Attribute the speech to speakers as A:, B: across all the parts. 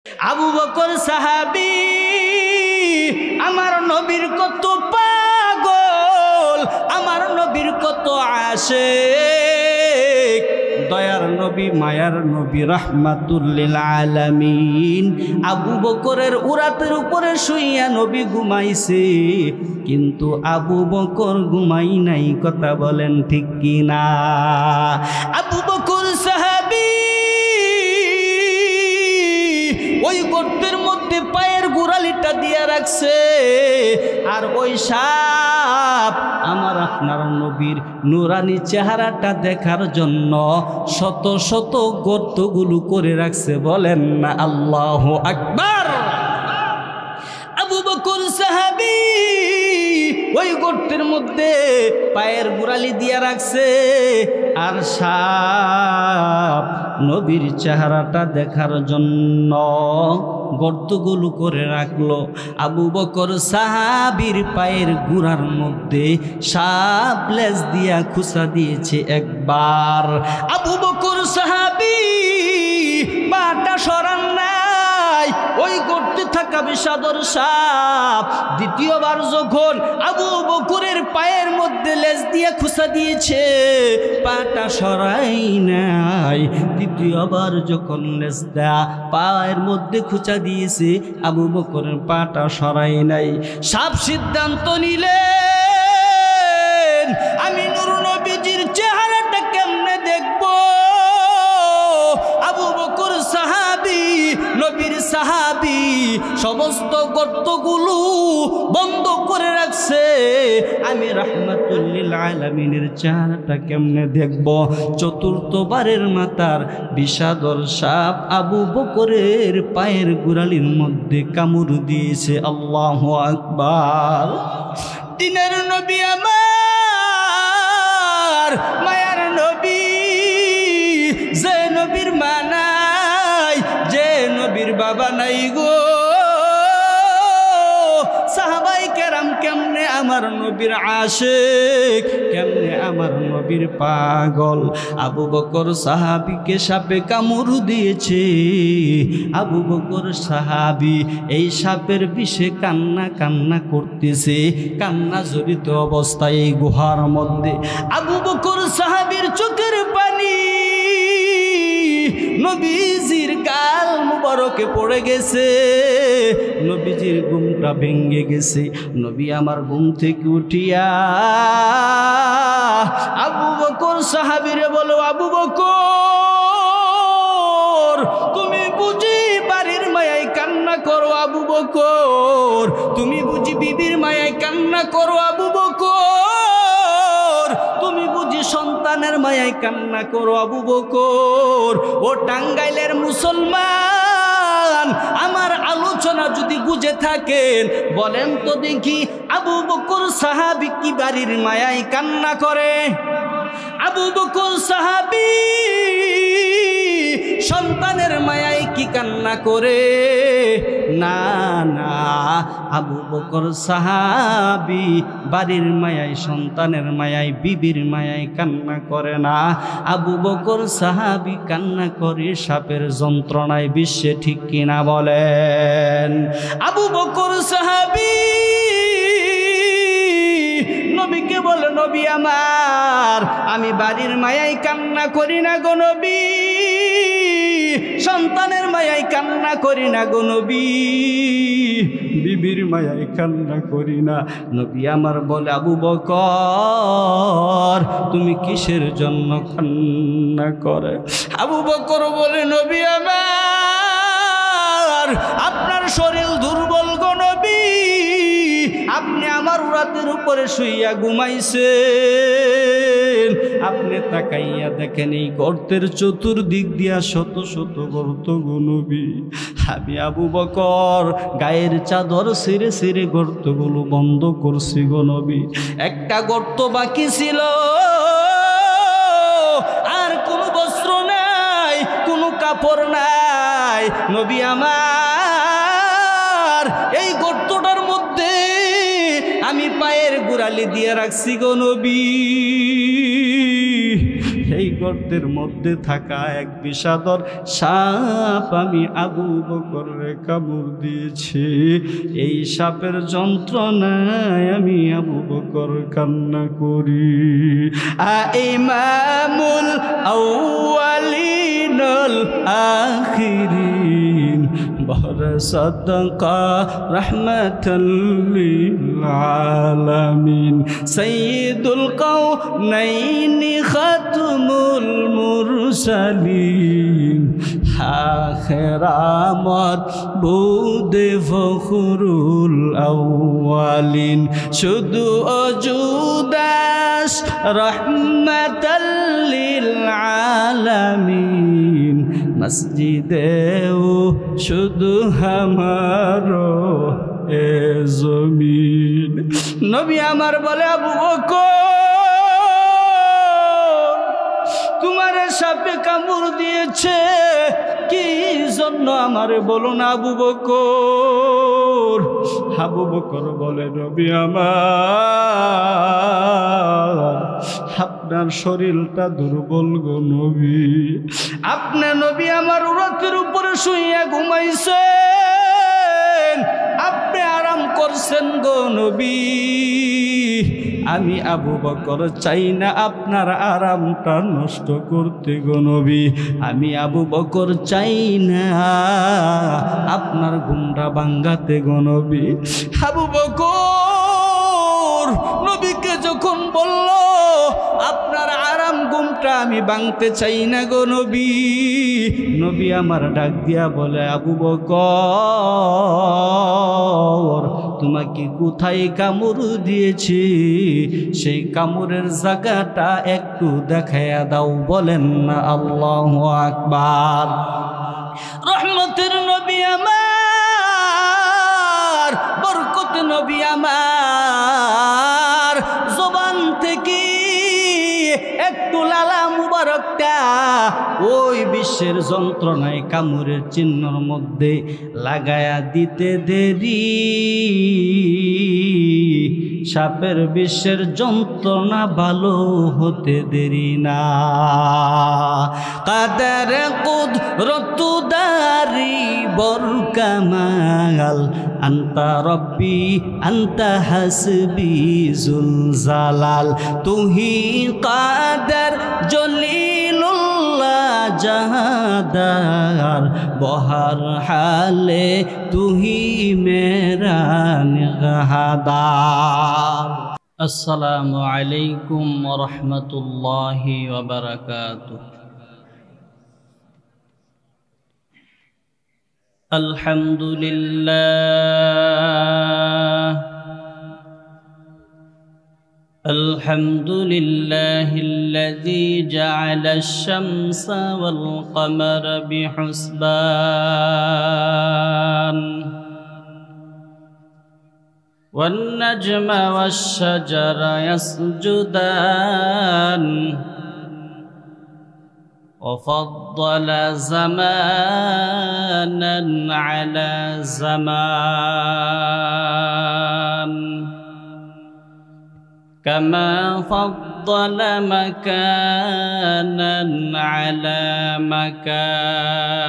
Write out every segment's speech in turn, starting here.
A: আবু বকর সাহাবী আমার নবীর কত পাগল, আমার নবীর কত আশিক, দয়ার নবী মায়ার নবী রাহমাতুল লিল আলামিন। আবু বকরের উরাতের উপরে শুইয়া নবী ঘুমাইছে, কিন্তু আবু বকর ঘুমাই নাই। কথা বলেন ঠিক কিনা? আবু বকর সাহাবী ওই গর্তের মধ্যে পায়ের গোড়ালিটা দিয়ে রাখছে, আর ওই সাপ আমার আপনার নবীর নুরানি চেহারাটা দেখার জন্য শত শত গর্তগুলো করে রাখছে। বলেন না আল্লাহু আকবার। আবু বকর সাহাবী ওই গর্তের মধ্যে পায়ের গোড়ালি দিয়ে রাখছে, আর সাপ নবীর চেহারাটা দেখার জন্য গর্তগুলো করে রাখলো। আবু বকর সাহাবীর পায়ের গোড়ার মধ্যে সাপ লেজ দিয়া খুঁচা দিয়েছে একবার। আবু বকর সাহাবী পাটা সরান নাই, ওই গর্তে থাকা বিষাদর সাপ দ্বিতীয়বার যখন আবু বকরের পায়ের মধ্যে লেজ দিয়ে খুঁচা দিয়েছে, পাটা সরাই নাই। তৃতীয়বার যখন লেজ দেয়া পায়ের মধ্যে খুঁচা দিয়েছে, আবু বকরের পাটা সরাই নাই। সাপ সিদ্ধান্ত নিলেন, আমি নূর নবীজির চেহারাটা কেমনে দেখব? আবু বকর সাহাবী, নবীর সাহাবী, সমস্ত গর্তগুলো বন্ধ করে রাখছে। আমি রাহমাতুল লিল আলামিনের চেহারাটা কেমনে দেখব? চতুর্থবারের মাথার বিষাদর সাপ আবু বকরের পায়ের গোড়ালির মধ্যে কামড় দিয়েছে। আল্লাহু আকবার। দিনের নবী আমার, মায়ার নবী, যে নবীর মা নাই, যে নবীর বাবা নাই গো, সাহাবাই কেরাম কেমনে আমার নবীর আশিক, কেমনে আমার নবীর পাগল। আবু বকর সাহাবীকে সাপে কামড় দিয়েছে। আবু বকর সাহাবী এই সাপের বিষে কান্না কান্না করতেছে, কান্না জড়িত অবস্থায় এই গুহার মধ্যে। আবু বকর সাহাবীর চোখের পানি নবীজির গাল মুবারকে পড়ে গেছে, নবীজির ঘুমটা ভেঙে গেছে। নবী আমার ঘুম থেকে উঠিয়া আবু বকর সাহাবীরে বলো, আবু বকর তুমি বুঝি বাড়ির মায়ায় কান্না করো? আবু বকর তুমি বুঝি বিবির মায়ায় কান্না করো? আবু বকর তুমি বুঝি সন্তানের মায়ায় কান্না করো? আবু বকর ও টাঙ্গাইলের মুসলমান, আমার আলোচনা যদি বুঝে থাকেন বলেন তো দেখি, আবু বকর সাহাবী কি বাড়ির মায়ায় কান্না করে? আবু বকর সাহাবী সন্তানের মায়ায় কি কান্না করে? না না, আবু বকর সাহাবী বাড়ির মায়ায়, সন্তানের মায়ায়, বিবির মায়ায় কান্না করে না। আবু বকর সাহাবী কান্না করে সাপের যন্ত্রণায়। বিশ্বে ঠিক কিনা বলেন? আবু বকর সাহাবী নবীকে বলে, নবী আমার, আমি বাড়ির মায়ায় কান্না করি না গো নবী, সন্তানের মায়ায় কান্না করি না গো নবী, বিবির মায়ায় কান্না করি না। নবী আমার বলে, আবু বকর তুমি কিসের জন্য কান্না করে? আবু বকর বলে, নবী আমার, আপনার শরীর দুর্বল গো নবী, আপনি আমার উরাতের উপরে শুইয়া ঘুমাইছেন, আপনি তাকাইয়া দেখেন এই গর্তের চতুর্দিক দিয়া শত শত গর্ত গো নবী। আমি আবু বকর গায়ের চাদর ছিঁড়ে ছিঁড়ে গর্তগুলো বন্ধ করছি গো নবী। একটা গর্ত বাকি ছিল, আর কোনো বস্ত্র নাই, কোনো কাপড় নাই। নবী আমার, এই গর্তটার মধ্যে আমি পায়ের গোড়ালি দিয়ে রাখছি গো নবী। এই গর্তের মধ্যে থাকা এক বিষাদর সাপ আমি আবু বকরকে কামড় দিয়েছি। এই সাপের যন্ত্রণায় আমি আবু বকর কান্না করি। ইমামুল আউয়ালিনুল আখিরিন বহর সাদাকা রাহমাতাল লিল আলামিন সাইয়্যিদুল কাউনাইনি খাতমুল মুরসালিন আখিরামত বুদে ফখরুল আউয়ালিন শুধু অজুদাস রহমাতাল লিল আলামিন মসজিদেও শুধু হামারো এ জমিন। নবী আমার বলে আবু বকর তোমারে সাপে কামড় দিয়েছে কি জন্য আমারে বলো না আবু বকর। আবু বকর বলে নবী আমার আপনার শরীরটা দুর্বল গো নবী। আপনি নবী আমার উরতের উপরে শুইয়া ঘুমাইছেন, আপনি আরাম করছেন গো নবী। আমি আবু বকর চাই না আপনার আরামটা নষ্ট করতে গো নবী। আমি আবু বকর চাই না আপনার ঘুমটা ভাঙাতে গো নবী। আবু বকর নবীকে যখন বলল আপনার আরাম ঘুমটা আমি ভাঙতে চাই না গো নবী, নবী আমার ডাক দিয়া বলে আবু বকর তোমাকে কোথায় কামড় দিয়েছি সেই কামড়ের জায়গাটা একটু দেখাইয়া দাও। বলেন না আল্লাহু আকবার। রহমতের নবী আমার, বরকত নবী আমার জবান থেকে একটু লালা মুবারকটা ওই বিশ্বের যন্ত্রণায় কামড়ের চিহ্নর মধ্যে লাগায়া দিতে দেরি সাপের বিশ্বের যন্ত্রণা ভালো হতে দেরি না। কাদের কুদরতুদারি বরকামাল আন্তা রব্বি আন্তা হাসবি জুল জালাল তুহি কাদের জলিলুল্লাহ জাহাদার বহর হালে তুহি মেরা নিগাহদার। আসসালামু আলাইকুম ওয়া রাহমাতুল্লাহি ওয়া বারাকাতুহু। আলহামদুলিল্লাহ الذي جعل الشمس والقمر بحسبان والنجم والشجر يسجدان وفضل زمانا على زمان كما فضل مكانا على مكان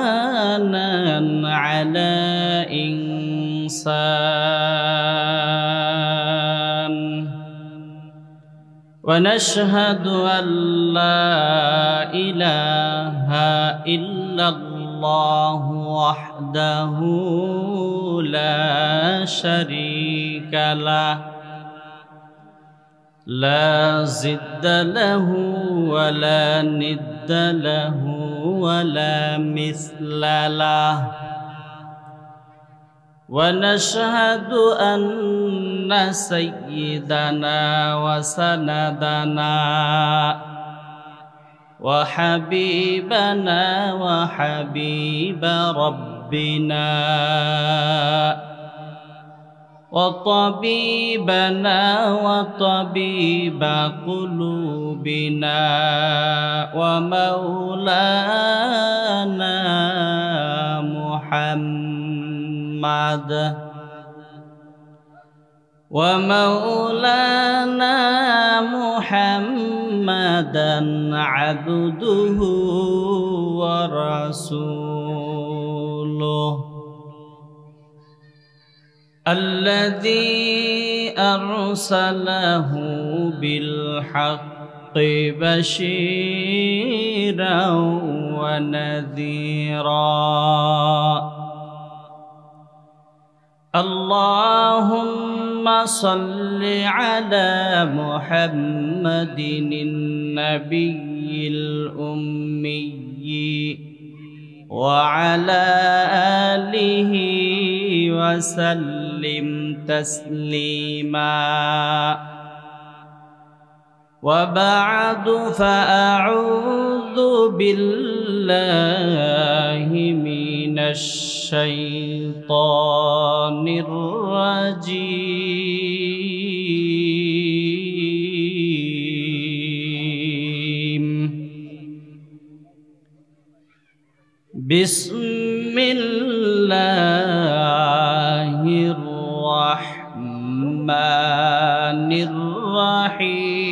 A: وإنسانا على إنسان ونشهد أن لا إله إلا الله وحده لا شريك له لا ضد له ولا ند له ولا مثل له ونشهد أن سيدنا وسندنا وحبيبنا وحبيب ربنا وطبيبنا وطبيب قلوبنا ومولانا محمد ومولانا محمدا عبده ورسوله الذي أرسله بالحق بشيرا ونذيرا اللهم صل على محمد النبي الأمي وعلى آله وسلم تسليما وبعد فأعوذ بالله من الشيطان الرجيم بسم الله الرحمن الرحيم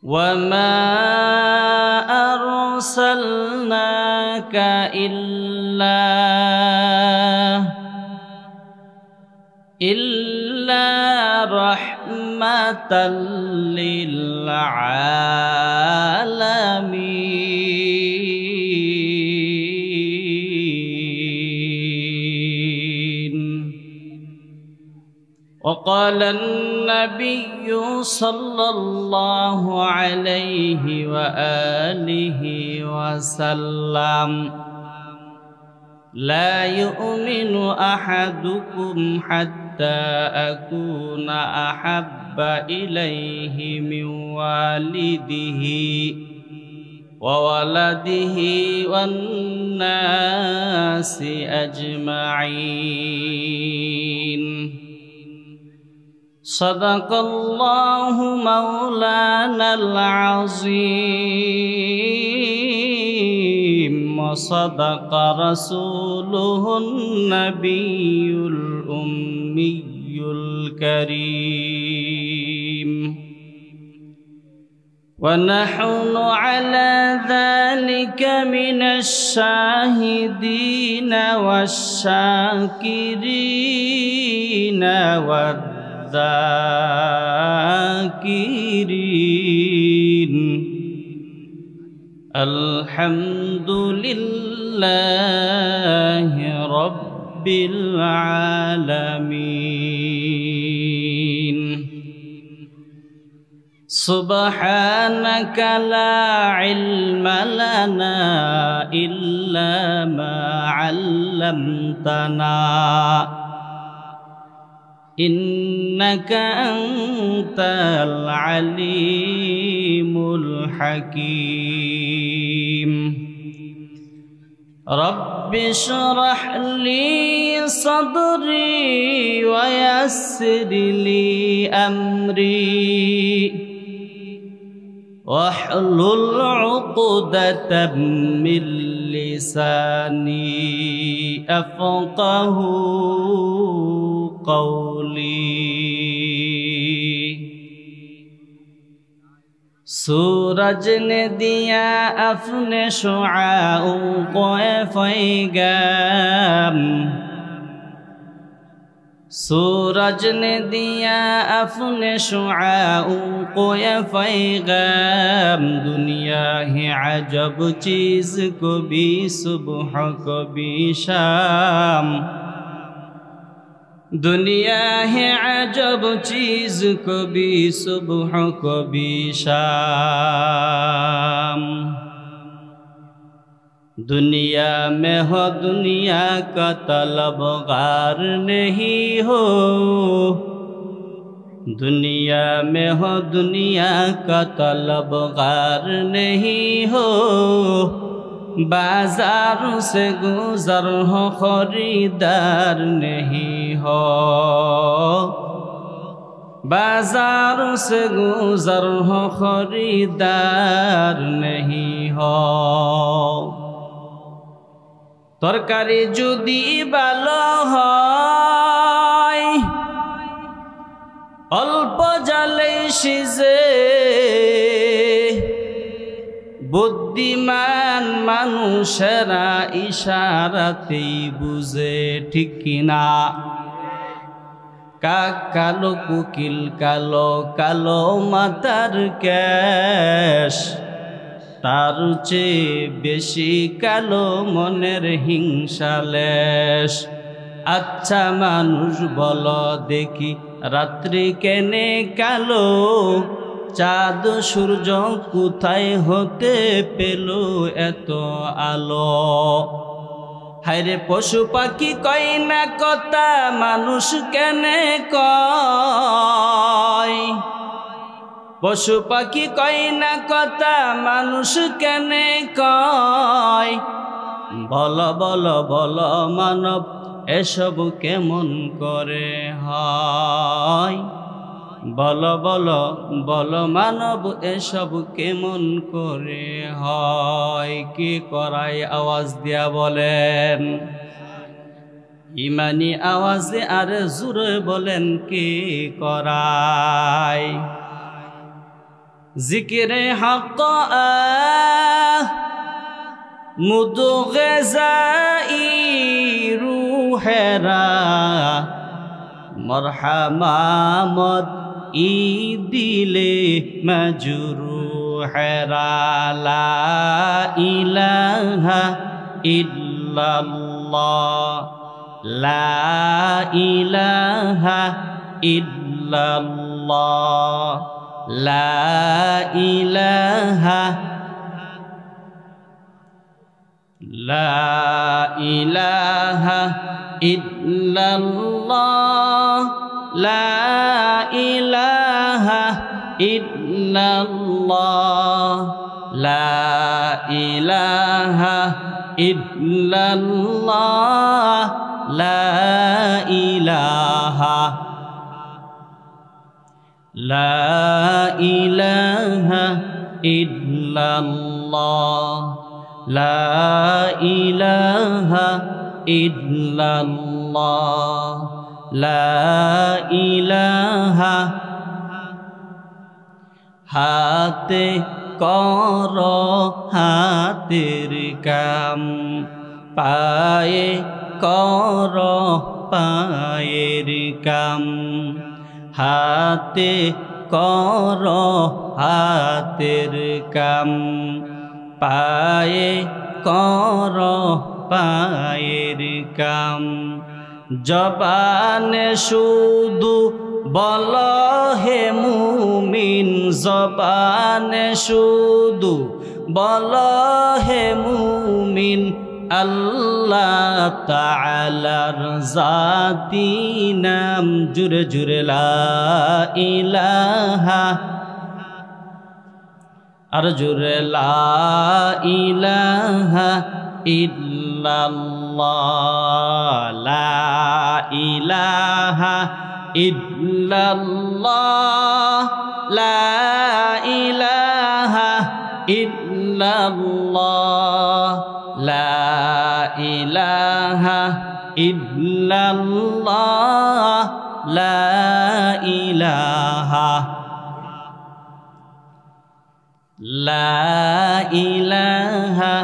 A: وما أرسلناك إلا رحمة للعالمين وقال النبي صلى الله عليه وآله وسلم لا يؤمن أحدكم حتى أكون أحب إليه من والده وولده والناس أجمعين صدق الله مولانا العظيم وصدق رسوله النبي الأمي الكريم ونحن على ذلك من الشاهدين والشاكرين والذاكرين الحمد لله رب العالمين سبحانك لا علم لنا إلا ما علمتنا إنك أنت العليم الحكيم رب اشرح لي صدري ويسر لي أمري واحلل عقدة من لساني أفقه قولي सूरज ने दिया अपने शुआओं को पैगाम सूरज ने दिया अपने शुआओं को पैगाम दुनिया है अजब चीज़ कभी सुबह कभी शाम दुनिया है अजब चीज़ कभी सुबह कभी शाम दुनिया में हो दुनिया का तलबगार नहीं हो दुनिया में हो दुनिया का तलबगार नहीं हो बाजारों से गुजर हो खरीदार नहीं हो बाजार से गुजर हो खरीदार नहीं हो तरकारी जुदी भालो হয় অল্প জালে সিজে বুদ্ধিমান মানুষেরা ইশারাতেই বুঝে ঠিক কিনা কাক কালো কুকিল কালো কালো মাথার কেশ তার চেয়ে বেশি কালো মনের হিংসালেশ আচ্ছা মানুষ বলো দেখি রাত্রি কেনে কালো চাঁদ সূর্য কোথায় হতে পেল এত আলো হায়রে পশু পাখি কয় না কথা মানুষ কেনে কয় পশু পাখি কয় না কথা মানুষ কেনে কয় বলো বলো বলো মানব এসব কেমন করে হয় বলো বলো বলো মানব এসব কেমন করে হয় কি করায় আওয়াজ দিয়া বলেন ইমানি আওয়াজে আর জোরে বলেন কি করায় জিকিরে হক মুদগজাই রুহেরা মরহামামদ ই দিলে মজরুহেরা লা ইলাহা ইল্লাল্লাহ লা ইলাহা ইল্লাল্লাহ লা ইলাহা লা ইলাহা ইল্লাল্লাহ লা ইলাহা ইল্লাল্লাহ লা ইলাহা ইল্লাল্লাহ লা ইলাহা লা ইলাহা ইল্লাল্লাহ লা ইলাহা ইল্লাল্লাহ লা ইলাহা হাতে কর হাতের কাম পায়ে কর পায়ের কাম হাতে কর হাতের কাম পায়ে কর পায়ের কাম জবানে শুধু বল হে মুমিন জবানে শুধু বল হে মুমিন আল্লাহ তাআলার জাতি নাম জুরে জুরে লা ইলাহা আর জুরে লা ইলাহা ইল্লাল্লাহ লা ইলাহা ইল্লাল্লাহ লা ইলাহা ইল্লাল্লাহ লা ইলাহা ইল্লাল্লাহ লা ইলাহা লা ইলাহা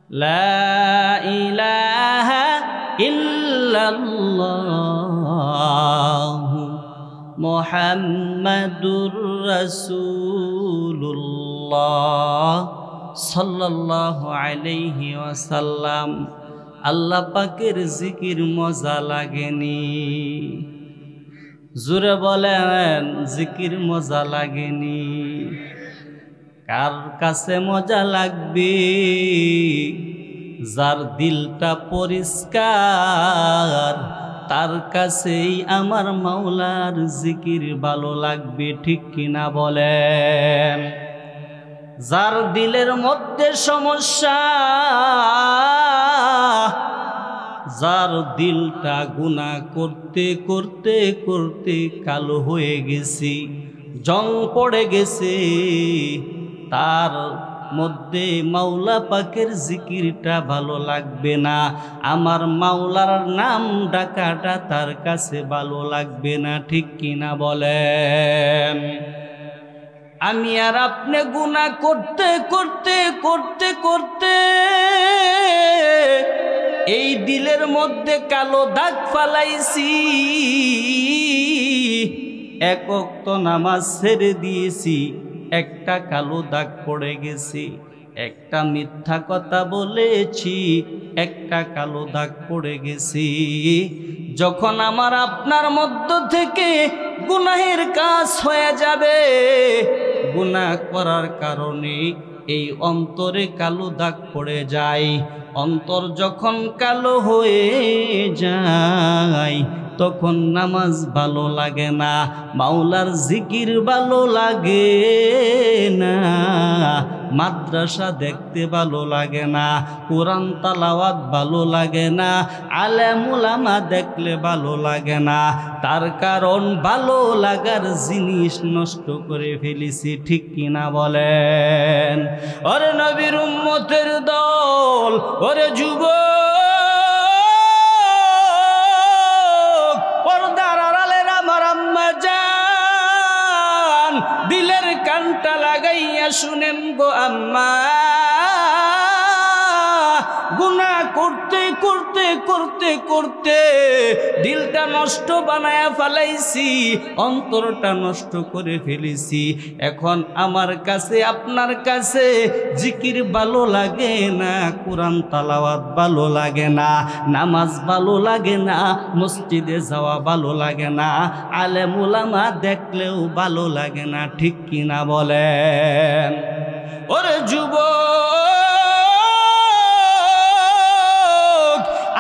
A: লা ইলাহা ইল্লাল্লাহ মুহাম্মাদুর রাসূলুল্লাহ সাল্লাল্লাহু আলাইহি ওয়াসাল্লাম আল্লাহ পাকের জিকির মজা লাগেনি জোরে বলেন জিকির মজা লাগেনি কার কাছে মজা লাগবে যার দিলটা পরিষ্কার তার কাছেই আমার মাওলার জিকির ভালো লাগবে ঠিক কিনা বলেন যার দিলের মধ্যে সমস্যা যার দিলটা গুনাহ করতে করতে করতে কালো হয়ে গেছে, জং পড়ে গেছে, তার মধ্যে মাওলা পাকের জিকিরটা ভালো লাগবে না, আমার মাওলার নাম ডাকাটা তার কাছে ভালো লাগবে না, ঠিক কিনা বলেন? আমি আর আপনি গুনাহ করতে করতে করতে করতে এই দিলের মধ্যে কালো দাগ ফালাইছি, এক ওয়াক্ত নামাজ ছেড়ে দিয়েছি, একটা কালো দাগ পড়ে গেছে, একটা মিথ্যা কথা বলেছি, একটা কালো দাগ পড়ে গেছি। যখন আমার আপনার মধ্য থেকে গুনাহের কাজ হয়ে যাবে, গুনাহ করার কারণে এই অন্তরে কালো দাগ পড়ে যায়, অন্তর যখন কালো হয়ে যায় তখন নামাজ ভালো লাগে না, মাওলার জিকির ভালো লাগে না, মাদ্রাসা দেখতে ভালো লাগে না, কোরআন তালাওয়াত ভালো লাগে না, আলেম উলামা দেখলে ভালো লাগে না। তার কারণ ভালো লাগার জিনিস নষ্ট করে ফেলেছি, ঠিক কিনা বলেন? ওরে নবীর উম্মতের দল, ওরে যুবক, পর্দার আড়ালের আমার আম্মা জান, দিলের কানটা লাগাইয়া শুনেন গো আম্মা, গুনাহ করতে করতে করতে করতে দিলটা নষ্ট বানায়া ফেলাইছি, অন্তরটা নষ্ট করে ফেলেছি। এখন আমার কাছে আপনার কাছে জিকির ভালো লাগে না, কোরআন তালাওয়াত ভালো লাগে না, নামাজ ভালো লাগে না, মসজিদে যাওয়া ভালো লাগে না, আলেম উলামা দেখলেও ভালো লাগে না, ঠিক কিনা বলেন? ওরে যুবক,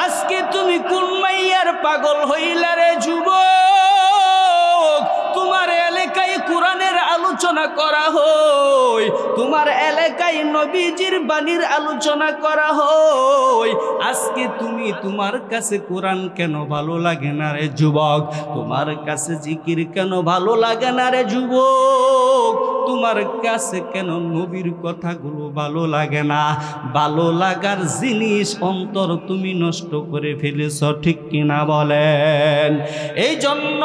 A: আজকে তুমি কোন মাইয়ার পাগল হইলা রে যুবক? তোমার এলাকায় কোরআনের আলোচনা করা হয়, তোমার এলাকায় নবীজির বাণীর আলোচনা করা হয়, আজকে তুমি তোমার কাছে কোরআন কেন ভালো লাগে না রে যুবক? তোমার কাছে জিকির কেন ভালো লাগে না রে যুবক? তোমার কাছে কেন নবীর কথাগুলো ভালো লাগে না? ভালো লাগার জিনিস অন্তর তুমি নষ্ট করে ফেলেছ, ঠিক কিনা বলেন? এই জন্য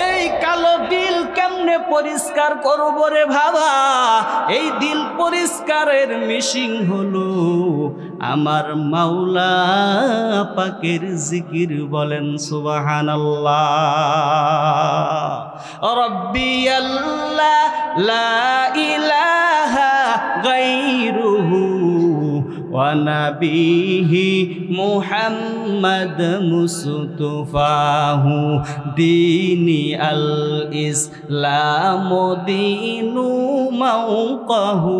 A: এই কালো দিল কেমনে পরিষ্কার করব রে বাবা? এই দিল পরিষ্কারের মিশিং হলো আমার মাওলা পাকের জিকির, বলেন সুবহানাল্লাহ। রব্বি আল্লাহ লা ইলাহা গায়রুহু ওয়া নাবিহি মুহাম্মদ মুস্তাফাহু দীনি আল ইসলাম দীনু মাওকাহু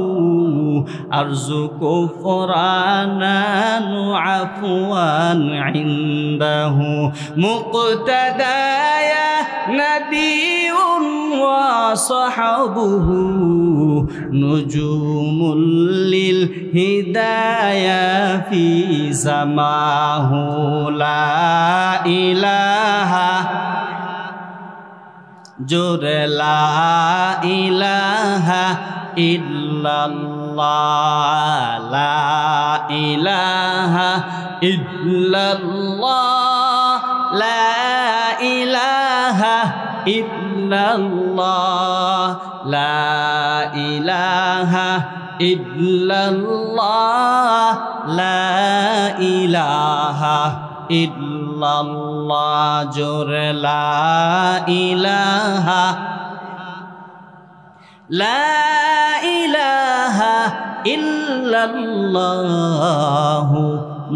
A: আরজুকু ফুরানান আফওয়ান ইনদাহু মুক্তাদায়া নাবিয়ুন ওয়া সাহাবুহু নুজুমুল লিল হিদায়া ফি জামাহু লা ইলাহা জোরে লা ইলাহা ইল্লাল্লাহ, লা ইলাহা ইল্লাল্লাহ, লা ইলাহা ইল্লাল্লাহ, লা ইলাহা ইল্লাল্লাহ, লা ইলাহা ইল্লাল্লাহ, জোরে লা ইলাহা লা ইলাহা ইল্লাল্লাহু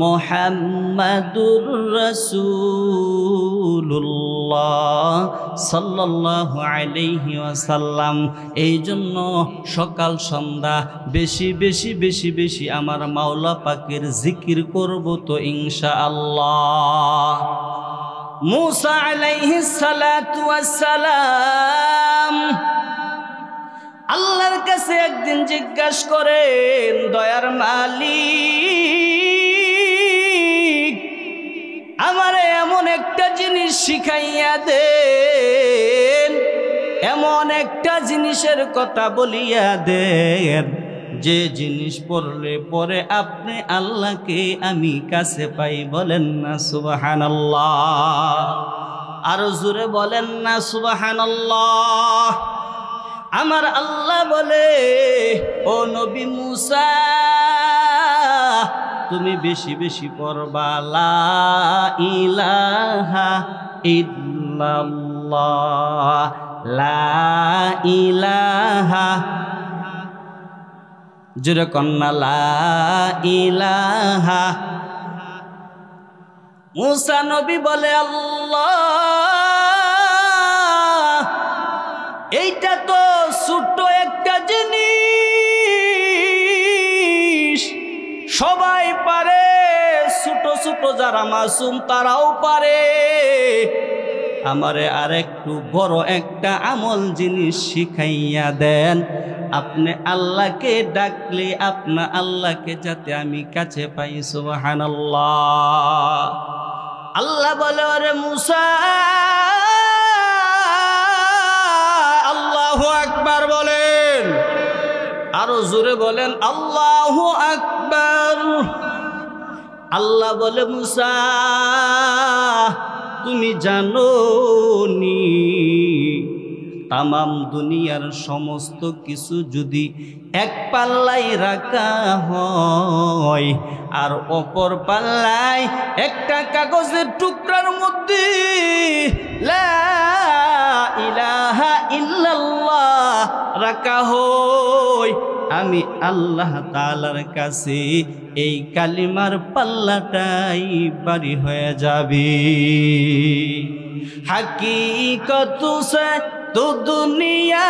A: মুহাম্মাদুর রাসূলুল্লাহ সাল্লাল্লাহু আলাইহি ওয়াসাল্লাম। এই জন্য সকাল সন্ধ্যা বেশি বেশি বেশি বেশি আমার মাওলা পাকের জিকির করব তো ইনশাআল্লাহ। মুসা আলাইহিস সালাতু ওয়াস সালাম আল্লাহর কাছে একদিন জিজ্ঞাসা করেন, দয়ার মালিক শিখাইয়া দেন, এমন একটা জিনিসের কথা বলিয়া দেন যে জিনিস পড়লে পরে আপনি আল্লাহকে আমি কাছে পাই। বলেন না সুবহানাল্লাহ, আরো জোরে বলেন না সুবহানাল্লাহ। আমার আল্লাহ বলে, ও নবী মুসা, তুমি বেশি বেশি পড়বা লা ইলাহা ইল্লাল্লাহ, লা ইলাহা, জোরে কন্না লা ইলাহা। মুসা নবী বলে, আল্লাহ, এইটা তো ছোট্ট একটা জিনিস, সবাই পারে, ছোট ছোট যারা মাসুম তারাও পারে, আমারে আরেকটু বড় একটা আমল জিনিস শিখাইয়া দেন। আপনি আল্লাহকে ডাকলে আপনা আল্লাহকে যাতে আমি কাছে পাই। সুবহানাল্লাহ। আল্লাহ বলে, ওরে মুসা, আল্লাহু আকবার বলেন, আরো জোরে বলেন আল্লাহু আকবার। আল্লাহ বলে, মুসা, তুমি জানো নি তামাম দুনিয়ার সমস্ত কিছু যদি এক পাল্লায় রাখা হয় আর অপর পাল্লায় একটা কাগজের টুকরার মধ্যে লা ইলাহা ইল্লাল্লাহ রাখা হয়, আমি আল্লাহ তাআলার কাছে এই কালিমার পাল্লাটাই বাড়ি হয়ে যাবে। হাকিকত সে তো দুনিয়া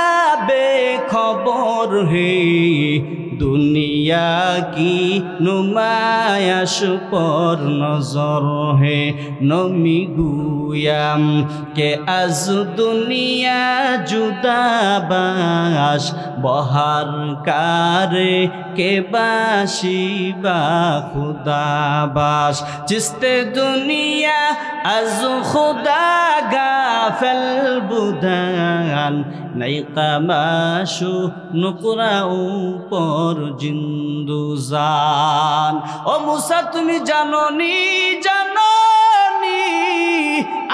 A: বেখবর হে, দুনিয়া কি নুমায়াশ পর নজর হে, নমি গুয়াম কে আজ দুনিয়া জুদাবাস, বহার কারে কে বাসি বা খুদাবাস, জিসতে দুনিয়া আজ খুদা গাফেল বুদান, নাই কামাশু নুকরা উপর জিন্দুজান। ও মুসা, তুমি জানোনি, জানোনি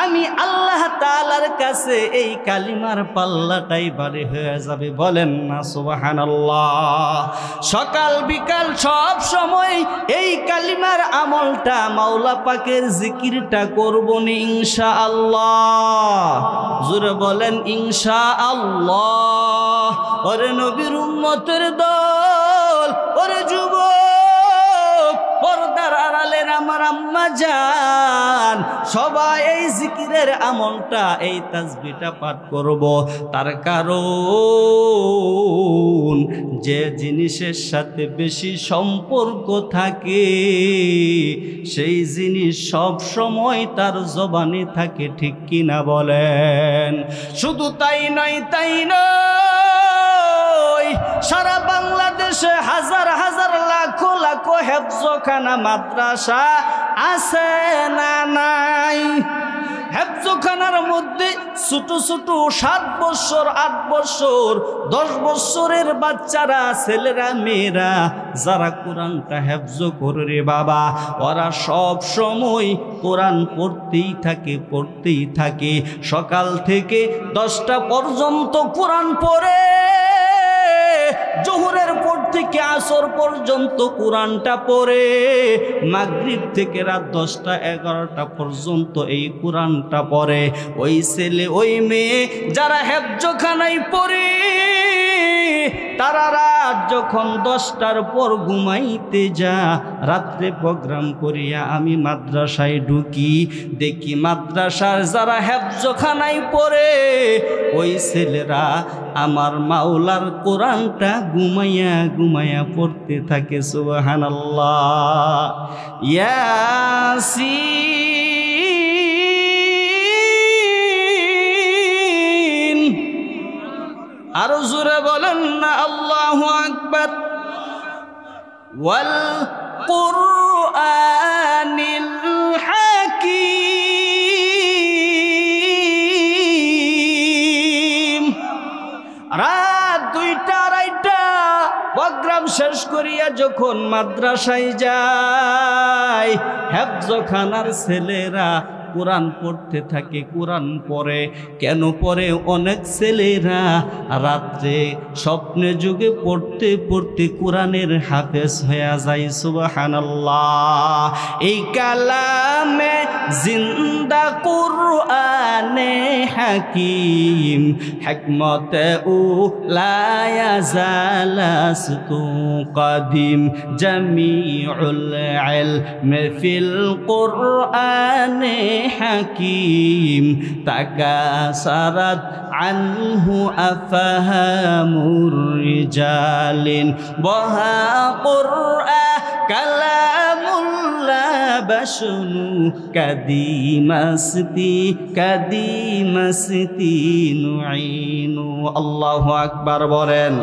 A: আমি আল্লাহ তাআলার কাছে এই কালিমার পাল্লাটাই বাড়ি হয়ে যাবে। বলেন না সুবহানাল্লাহ। সকাল বিকাল সব সময় এই কালিমার আমলটা, মাওলা পাকের জিকিরটা করবনি ইনশাআল্লাহ। জোরে বলেন ইনশাআল্লাহ। ওরে নবীর উম্মতের দল, ওরে যুবক, পর্দার আড়ালের আমার আম্মা জান, সবাই এই জিকিরের আমলটা, এই তাসবিহটা পাঠ করব। তার কারণ যে জিনিসের সাথে বেশি সম্পর্ক থাকে সেই জিনিস সব সময় তার জবানে থাকে, ঠিক কিনা বলেন? শুধু তাই নয়, তাই নয়, সারা বাংলাদেশে হাজার হাজার লাখো লাখো হেফজখানা মাদ্রাসা আছে না নাই? হেফজখানার মধ্যে ছোট ছোট 7 বছর 8 বছর 10 বছরের বাচ্চারা, ছেলেরা মেয়েরা যারা কোরআনটা হেফজ করে রে বাবা, ওরা সব সময় কোরআন পড়তেই থাকে, পড়তেই থাকে। সকাল থেকে 10টা পর্যন্ত কোরআন পড়ে, জোহরের পর থেকে আসর পর্যন্ত কোরআনটা পড়ে, মাগরিব থেকে রাত 10টা 11টা পর্যন্ত এই কোরআনটা পড়ে। ওই ছেলে ওই মেয়ে যারা হেফজখানায় পড়ে, তারা রাত যখন 10টার পর ঘুমাইতে যা, রাত্রে প্রোগ্রাম করিয়া আমি মাদ্রাসায় ঢুকি, দেখি মাদ্রাসার যারা হেফজখানায় পড়ে ওই ছেলেরা আমার মাওলার কোরআনটা ঘুমাইয়া ঘুমাইয়া পড়তে থাকে। সুবহানাল্লাহ। ইয়াসিন, আরো জোরে বলেন না আল্লাহু আকবার। ওয়াল কুরআনিল হাকীম, যখন মাদ্রাসায় যায়, হেফজখানার ছেলেরা কোরআন পড়তে থাকে, কোরআন পড়ে। কেন পড়ে? অনেক ছেলেরা রাত্রে স্বপ্নে যুগে পড়তে পড়তে কোরআনের হাফেজ হয়ে যায়। সুবহানাল্লাহ। এই কালামে জিন্দা কুরআনে হাকিম, হিকমতে উ লা ইয়াজালাস্তু কাদিম, জামিউল ইলমি ফিল কুরআনে হাকিম, তাকাসারাত আনহু আফহামুর রিজালিন, ওয়াহা কুরআন কালামুল্লাহ বাশনু কাদিমাসতি নুইনু। আল্লাহু আকবার বলেন।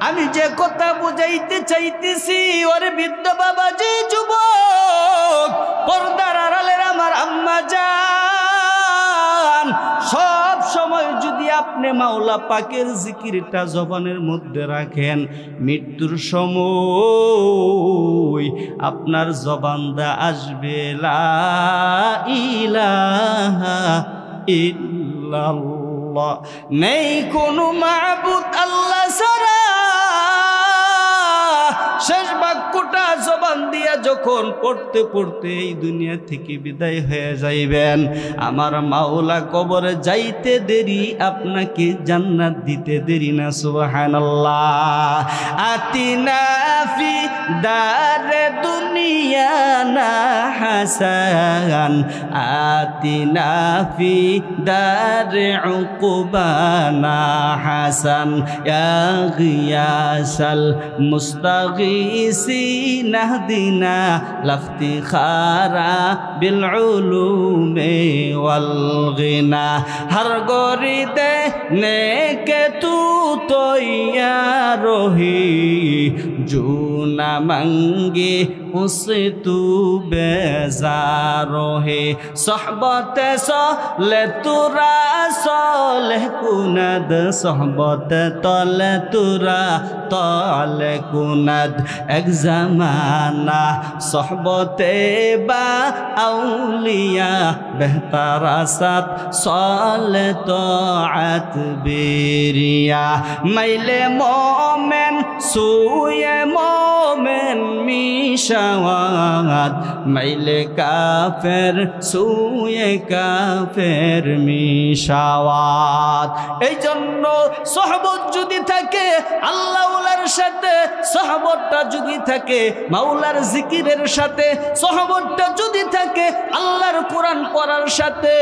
A: আমি যে কথা বুঝাইতে চাইতেছি, ওরে বৃদ্ধ বাবাজি, যুবক, পর্দার আড়ালের আমার আম্মা জান, সব সময় যদি আপনি মাওলা পাকের জিকিরটা জবানের মধ্যে রাখেন, মৃত্যুর সময় আপনার জবানটা আসবে লা ইলাহা ইল্লাল্লাহ, নেই কোনো মাবুদ আল্লাহ ছাড়া। শেষ বাক্যটা জবান দিয়া যখন পড়তে পড়তে এই দুনিয়া থেকে বিদায় হয়ে যাইবেন, আমার মাওলা কবরে যাইতে দেরি, আপনাকে জান্নাত দিতে দেরি না। সুবহানাল্লাহ। আতিনা ফি দারে দুনিয়া না হাসান, আতিনা ফি দারে উকুবানা হাসান, ইয়া গিয়াসাল মুস্তাগীসিন আহদিনা লাফতিখারা বিল উলুমি ওয়াল গিনা, হর গরিদে নেকে তু তৈয়ারহি, জু না মাঙ্গে উসে তু বেজারহে, সোহবতে সলে তুরা সলে কুনদ, সোহবতে তলে তুরা তলে কুনদ, এক জামানা সোহবতে বা আউলিয়া বেহতারা সাত সলে তোআত বেরিয়া, মাইলে মোমেন সুয়ে মোমেন মিশাওয়াত, মাইলে কাফের সুয়ে কাফের মিশাওয়াত। এই জন্য সোহবত যদি থাকে আল্লাহর সাথে, সোহবতটা যদি থাকে মাওলার জিকিরের সাথে, সোহবতটা যদি থাকে আল্লাহর কোরআন পড়ার সাথে,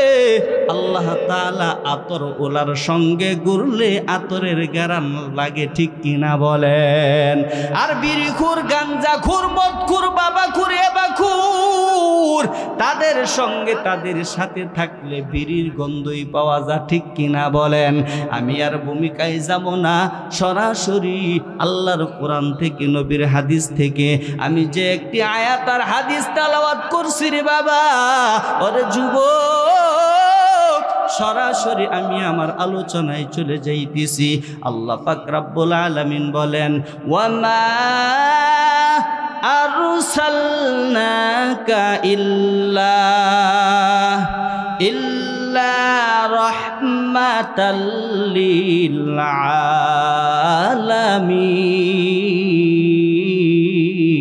A: আল্লাহ তাআলা আতর ওলার সঙ্গে ঘুরলে আতরের ঘ্রাণ লাগে, ঠিক কিনা বলেন? আর বিড়িখুর, গাঞ্জাখুর, মদখুর, বাবাখুর, এবাখুর, তাদের সঙ্গে তাদের সাথে থাকলে বিড়ির গন্ধই পাওয়া যায়, ঠিক কিনা বলেন? আমি আর ভূমিকায় যাব না, সরাসরি আল্লাহর কোরআন থেকে, নবীর হাদিস থেকে আমি যে একটি আয়াত আর হাদিস তেলাওয়াত করছি রে বাবা, ওরে যুবক, সরাসরি আমি আমার আলোচনায় চলে যাইতেছি। আল্লাহ পাক রব্বুল আলামিন বলেন, ওয়ামা আরসালনাকা ইল্লা রাহমাতাল লিল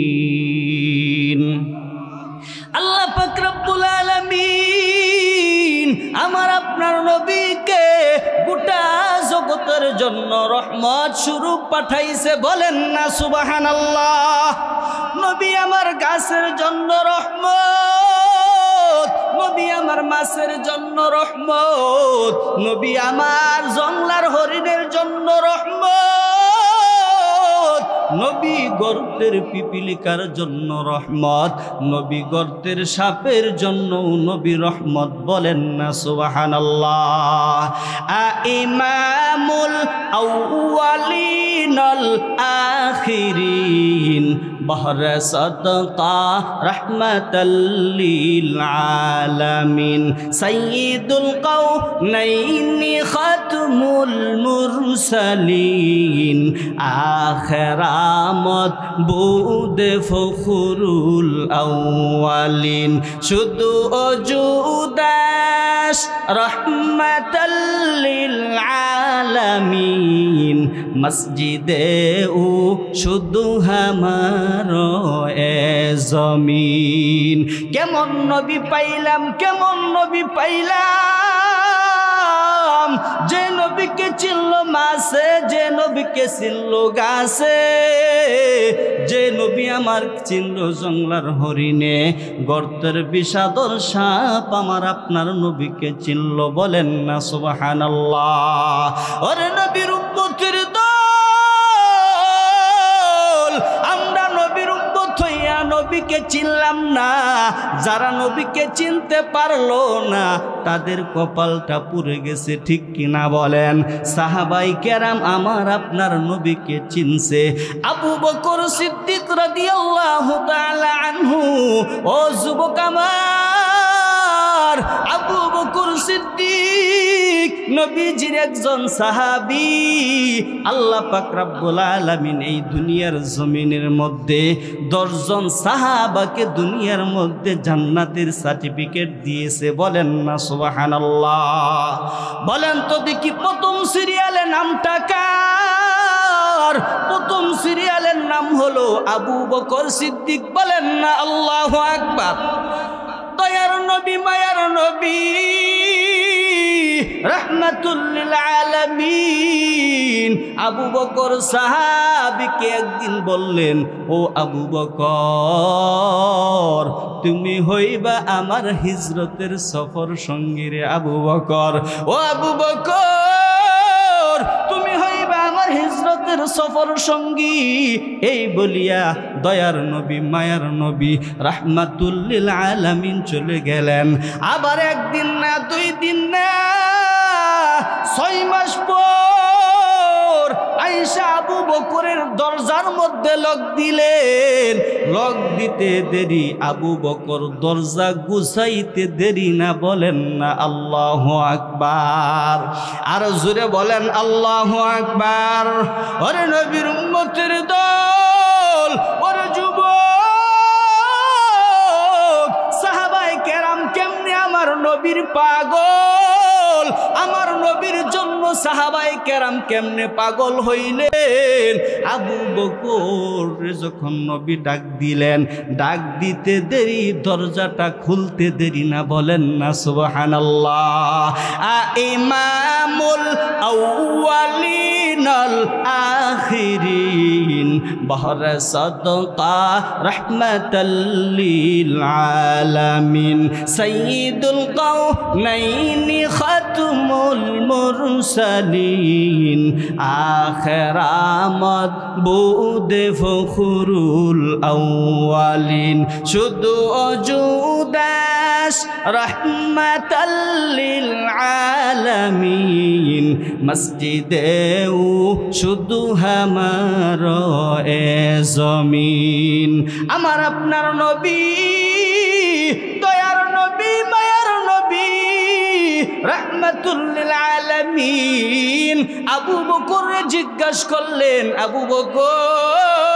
A: আলামিন। আল্লাহ পাক রব্বুল আলামিন আমার আপনার নবীকে গোটা জগতের জন্য রহমত স্বরূপ পাঠাইছে, বলেন না সুবহানাল্লাহ। নবী আমার গাছের জন্য রহমত, নবী আমার মাছের জন্য রহমত, নবী আমার জংলার হরিণের জন্য রহমত, নবী গর্তের পিপিলিকার জন্য রহমত, নবী গর্তের সাপের জন্য নবী রহমত, বলেন না সুবহানাল্লাহ। ইমামুল আউয়ালিন আল আখিরিন, بحر صدقة رحمة للعالمين سيد القونين ختم المرسلين آخر آمد بود فخر الأولين شدو وجوداش رحمة للعالمين مسجدে ও শুধু হামারো এ জমিন কেমন নবী পাইলাম কেমন নবী পাইলাম যে নবীকে চিনল মাসে যে নবীকে চিনল গাছে যে নবী আমার চিনল জঙ্গলার হরিণে গর্তের বিষাদর সাপ আমার আপনার নবীকে চিনল বলেন না সুবহানাল্লাহ ওরে নবীর উম্মতের দল আমরা নবীর উম্মত হইয়া নবীকে চিনলাম না যারা নবীকে চিনতে পারলো না তাদের কপালটা পুড়ে গেছে ঠিক কিনা বলেন সাহাবাই কেরাম আমার আপনার নবীকে চিনছে আবু বকর সিদ্দিক রাদিয়াল্লাহু তাআলা আনহু ও যুবক আমার আবু বকর সিদ্দিক নবীজির একজন সাহাবী আল্লাহ পাক রব্বুল আলামিন এই দুনিয়ার জমিনের মধ্যে 10 জন সাহাবাকে দুনিয়ার মধ্যে জান্নাতের সার্টিফিকেট দিয়েছে বলেন না সুবহানাল্লাহ বলেন তো দেখি প্রথম সিরিয়ালে নামটা কার প্রথম সিরিয়ালের নাম হলো আবু বকর সিদ্দিক বলেন না আল্লাহু আকবার দয়ার নবী মায়ার নবী রহমাতুল লিল আলামিন আবু বকর সাহাবীকে একদিন বললেন ও আবু বকর তুমি হইবা আমার হিজরতের সফর সঙ্গী রে আবু বকর ও আবু বকর তুমি হইবা আমার হিজরতের সফর সঙ্গী এই বলিয়া দয়ার নবী মায়ার নবী রাহমাতুল লিল আলামিন চলে গেলেন আবার একদিন না দুই দিন না 6 মাস পর আয়েশা আবু বকরের দরজার মধ্যে লক দিলেন লক দিতে দেরি আবু বকর দরজা গুছাইতে দেরি না বলেন না আল্লাহু আকবার আর জোরে বলেন আল্লাহু আকবার ওরে নবীর উম্মতের দল ওরে যুবক সাহাবায়ে কেরাম কেমনে আমার নবীর পাগল আমার নবীর জন্য সাহাবায়ে কেরাম কেমনে পাগল হইলেন আবু বকর যখন নবী ডাক দিলেন ডাক দিতে দেরি দরজাটা খুলতে দেরি না বলেন না সুবহানাল্লাহ ইমামুল আউয়ালিন আল আখিরিন বহর সাদকা রাহমাতাল লিল আলামিন সাইয়্যিদুল কাউনাইন খাতমুল মুরসালিন আখির আমদ বুদে ফখরুল আউয়ালিন শুধু ওজুদাস রাহমাতাল লিল আলামিন মসজিদে ও শুধু হামারো এ জমিন আমার আপনার নবী দয়ার নবী মায়ার নবী রাহমাতুল লিল আলামিন আবু বকর জিজ্ঞাসা করলেন আবু বকর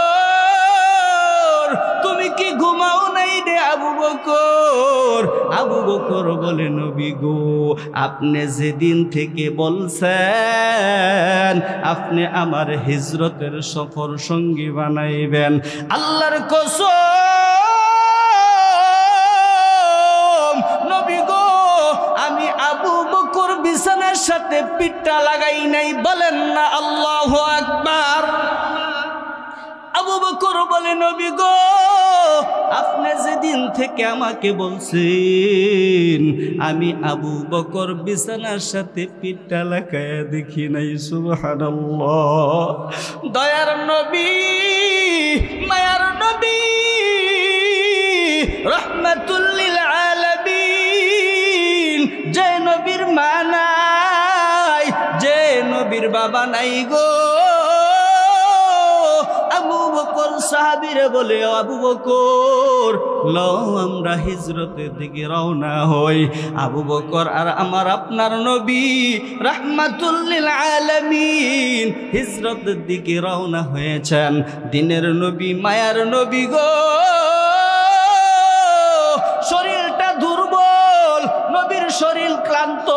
A: তুমি কি ঘুমাও নাই রে আবু বকর আবু বকর বলে নবী গো আপনি যেদিন থেকে বলছেন আপনি আমার হিজরতের সফর সঙ্গী বানাইবেন আল্লাহর কসম নবী গো আমি আবু বকর বিছানার সাথে পিঠটা লাগাই নাই বলেন না আল্লাহু আকবার আবু বকর বলে নবী গো আপনি যেদিন থেকে আমাকে বলছেন আমি আবু বকর বিছানার সাথে পিঠটা লাগায়া দেখি নাই সুবহানাল্লাহ দয়ার নবী মায়ার নবী রাহমাতুল লিল আলামিন যে নবীর মা নাই যে নবীর বাবা নাই গো আবু বকর সাহাবীরে বলে আবু বকর লও আমরা হিজরতের দিকে রওনা হই। আবু বকর আর আমার আপনার নবী রাহমাতুল লিল আলামিন হিজরতের দিকে রওনা হয়েছেন। দিনের নবী মায়ার নবী গো, শরীরটা দুর্বল, নবীর শরীর ক্লান্ত।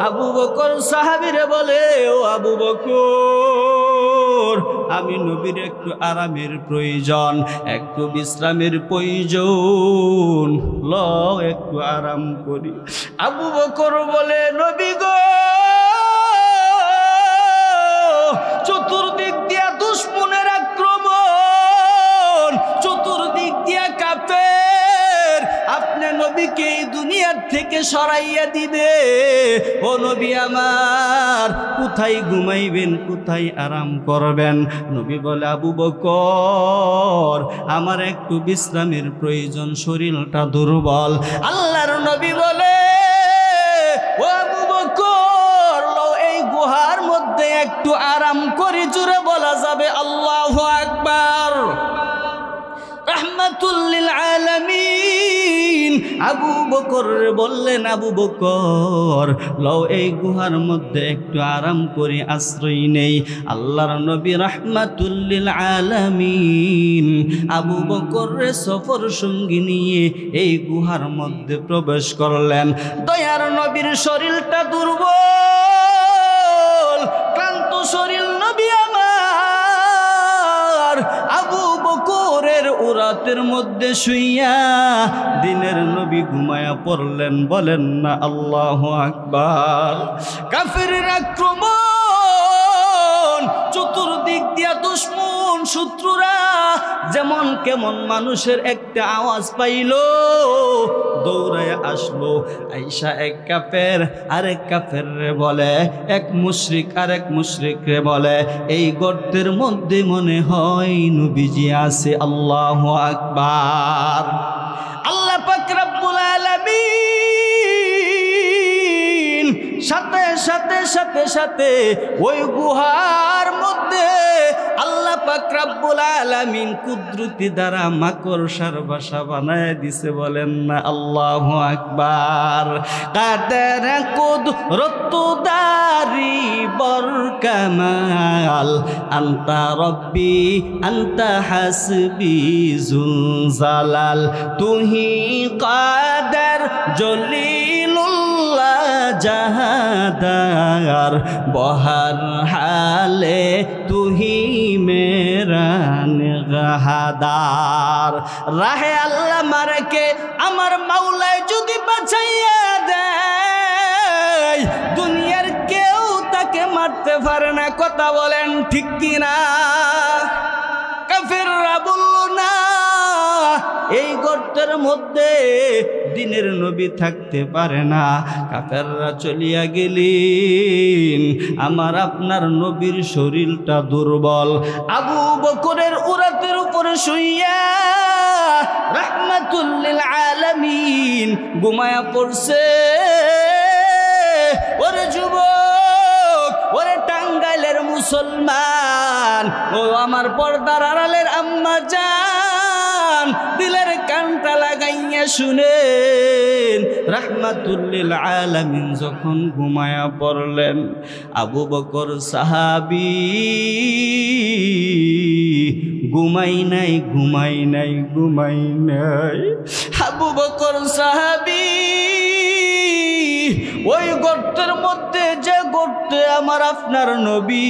A: আবু বকর সাহাবীরে বলে ও আবু বকর আমি নবীর একটু আরামের প্রয়োজন, একটু বিশ্রামের প্রয়োজন, ল একটু আরাম করি। আবু বকর বলে নবী গো, চতুর্দিক দিয়া দুশমনের আক্রমণ, চতুর্দিক দিয়া কাফের, আপনি নবীকে এই দুনিয়ার থেকে সরাইয়া দিবে। ও নবী আমার কোথায় ঘুমাইবেন, কোথায় আরাম করবেন? নবী বলে আবু বকর আমার একটু বিশ্রামের প্রয়োজন, শরীরটা দুর্বল। আল্লাহর নবী বলে ও আবু বকর এই গুহার মধ্যে একটু আরাম করি। জুড়ে বলা যাবে আল্লাহু আকবার। রাহমাতুল লিল আলামিন আবু বকর বললেন আবু বকর লও এই গুহার মধ্যে একটু আরাম করে আশ্রয় নেই। আল্লাহর নবী রাহমাতুল লিল আলামিন আবু বকরের সফর সঙ্গী নিয়ে এই গুহার মধ্যে প্রবেশ করলেন। দয়ার নবীর শরীরটা দুর্বল, ক্লান্ত শরীর নবী আমার আবু বকরের উরাতের মধ্যে শুইয়া দিনের নবী ঘুমায়া পড়লেন। বলেন না আল্লাহু আকবার। কাফেরের আক্রমণ, চতুর্দিক দিয়া দুশমন শত্রুরা যেমন কেমন মানুষের একটা আওয়াজ পাইল, দৌড়ায় আসলো। আইসা এক কাফের আরেক কাফের রে বলে, এক মুশরিক আরেক মুশরিক রে বলে এই গর্তের মধ্যে মনে হয় নবীজি আছে। আল্লাহু আকবার। আল্লাহ পাক রব্বুল আলামিন সাথে সাথে সাথে সাথে ওই গুহার মধ্যে আল্লাহ পাক রব্বুল আলামিন কুদরতি দ্বারা মাকড়সার বাসা বানায় দিছে। বলেন না আল্লাহু আকবার। কাদের কুদরত দারি বরকামাল আনতা রব্বি আনতা হাসবি জুলজালাল তুহি কাদের জলিলুল্লাহ জাহাদার বহর হালে তুহি মেরা নিগাহদার। রাহে আল্লাহ মারকে আমার মাওলায় যদি বাঁচাইয়া দেয় দুনিয়ার কেউ তাকে মারতে পারে না। কথা বলেন ঠিক কিনা? কাফেররা বলল না এই গর্তের মধ্যে দিনের নবী থাকতে পারে না। কাফেররা চলিয়া গেলেন। আমার আপনার নবীর শরীরটা দুর্বল। আবু বকরের উরাতের উপরে শুইয়া রাহমাতুল লিল আলামিন ঘুমায়া পড়ছে। ওরে যুবক, ওরে টাঙ্গাইলের মুসলমান, ও আমার পর্দার আড়ালের আম্মা জান, দিলের কানটা লাগাইয়া শুনেন। রাহমাতুল লিল আলামিন যখন ঘুমায়া পড়লেন, আবু বকর সাহাবী ঘুমাই নাই ঘুমাই নাই ঘুমাই নাই। আবু বকর সাহাবী ওই গর্তের মধ্যে, যে গর্তে আমার আপনার নবী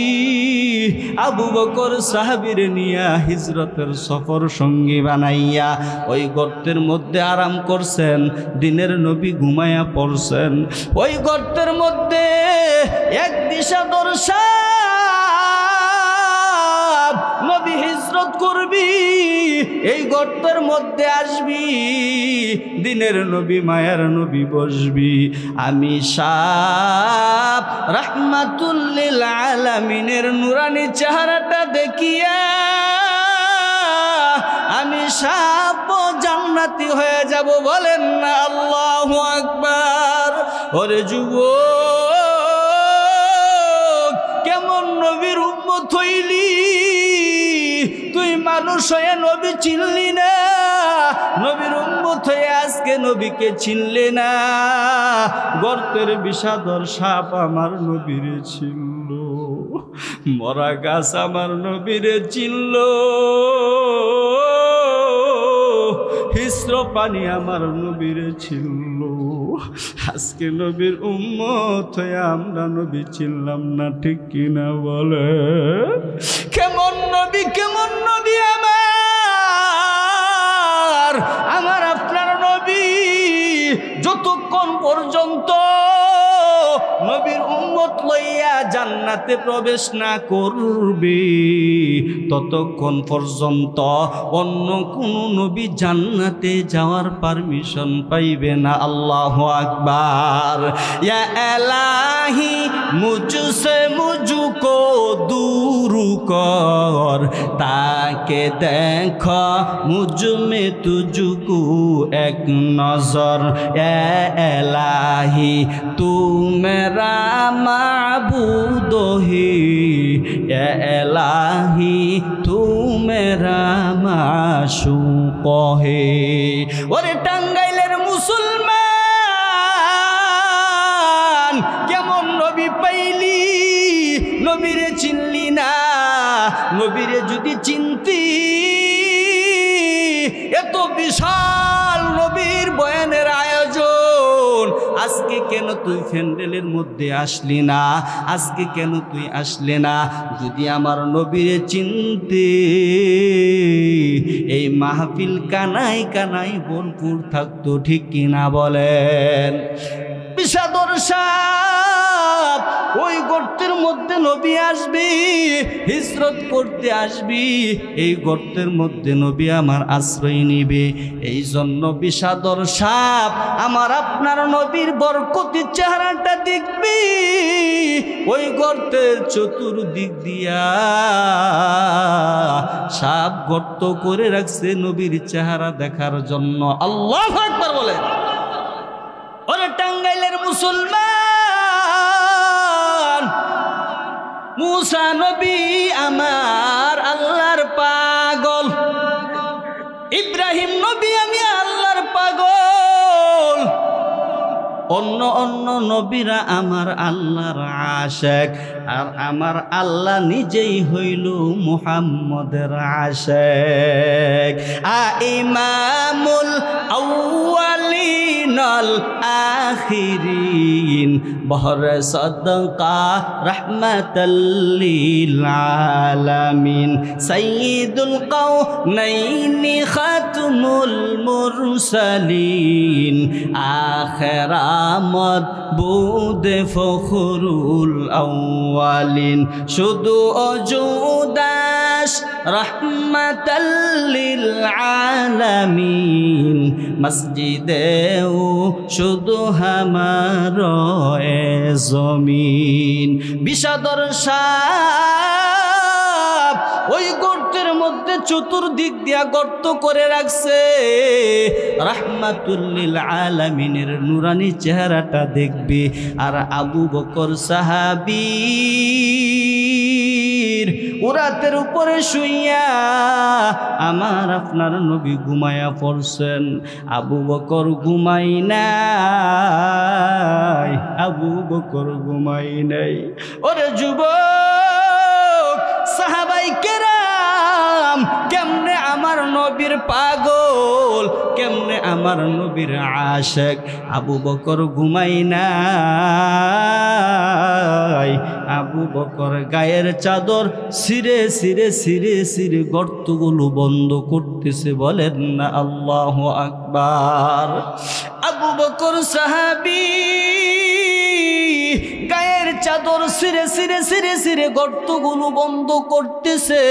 A: আবু বকর সাহাবীর নিয়া হিজরতের সফর সঙ্গী বানাইয়া ওই গর্তের মধ্যে আরাম করছেন। দিনের নবী ঘুমায়া পড়ছেন। ওই গর্তের মধ্যে এক দিশাদর সাপ নবী হিজরত করবি, এই গর্তের মধ্যে আসবি, দিনের নবী মায়ার নবী বসবি। আমি সাপ রাহমাতুল লিল আলামিনের নুরানি চেহারাটা দেখিয়া আমি সাপ জান্নাতি হয়ে যাব। বলেন না আল্লাহু আকবার। ওরে যুবক, কেমন নবীর উম্মত হইলি তুই? মানুষ হয়ে নবী চিনলি না, নবীর উম্মত হয়ে আজকে নবীকে চিনলে না। গর্তের বিষাদর সাপ আমার নবীরে চিনল, মরা গাছ আমার নবীরে চিনল, হিস্র পানি আমার নবীরে চিনল। আজকে নবীর উম্মত হয়ে আমরা নবী চিনলাম না, ঠিক কিনা বলে? কেমন নবী, কেমন নবী আমার, আমার আপনার নবী যতক্ষণ পর্যন্ত নবীর উম্মত লইয়া জান্নাতে প্রবেশ না করবে ততক্ষণ পর্যন্ত অন্য কোন নবী জান্নাতে যাওয়ার পারমিশন পাইবে না। আল্লাহু আকবার। ইয়া ইলাহি মুঝসে মুঝকো दूर कर, ताके देखो मुझ में तुझको एक नजर। ए इलाही तू मेरा माबूद ही, ए इलाही तू मेरा माशूक है। ওরে টাঙ্গাইলের মুসলমান, কেমন নবী পাইলি, নবীরে চিনলি না। নবীরে যদি চিনতি, এত বিশাল নবীর বয়ানের আয়োজন, আজকে কেন তুই প্যান্ডেলের মধ্যে আসলি না? আজকে কেন তুই আসলে না? যদি আমার নবীরে চিনতে, এই মাহফিল কানায় কানায় ভরপুর থাকতো, ঠিক কিনা বলেন? বিষাদর সাপ, ওই গর্তের মধ্যে নবী আসবি, হিজরত করতে আসবি, এই গর্তের মধ্যে নবী আমার আশ্রয় নিবে। এই জন্য বিষাদর সাপ আমার আপনার নবীর বরকতি চেহারাটা দেখবি, ওই গর্তের চতুর্দিক দিয়া সাপ গর্ত করে রাখছে নবীর চেহারা দেখার জন্য। আল্লাহু আকবার বলে। ওরে টাঙ্গাইলের মুসলমান, মুসা নবী আমার আল্লাহর পাগল, ইব্রাহিম নবী আমি আল্লাহর পাগল, অন্য অন্য নবীরা আমার আল্লাহর আশিক, আর আমার আল্লাহ নিজেই হইল মুহাম্মদের আশিক। ইমামুল আউয়ালিন আল আখিরিন, বহরে সদকা রাহমাতাল লিল আলামিন, সাইয়্যিদুল কাউনাইনি খাতমুল মুরসালিন, আখিরামত বুদে ফখরুল আউয়ালিন, শুধু অজুদাস রহমাতাল লিল আলামিন, মসজিদেও শুধু হামার এ জমিন। বিষাদর সাপ ওই গর্তের মধ্যে চতুর্দিক দিয়া গর্ত করে রাখছে, রাহমাতুল লিল আলামিনের নুরানি চেহারাটা দেখবে। আর আবু বকর সাহাবী উরাতের উপরে শুইয়া আমার আপনার নবী ঘুমায়া পড়ছেন, আবু বকর ঘুমাই নাই, আবু বকর ঘুমাই নাই। ওরে যুবক সাহাবাই কেরাম, কেমনে আমার নবীর পাগল, কেমনে আমার নবীর আশিক, আবু বকর ঘুমাই নাই। আবু বকর গায়ের চাদর ছিঁড়ে ছিঁড়ে ছিঁড়ে ছিঁড়ে গর্তগুলো বন্ধ করতেছে, বলেন না আল্লাহু আকবার। আবু বকর সাহাবী গায়ের চাদর ছিঁড়ে ছিঁড়ে ছিঁড়ে ছিঁড়ে গর্তগুলো বন্ধ করতেছে।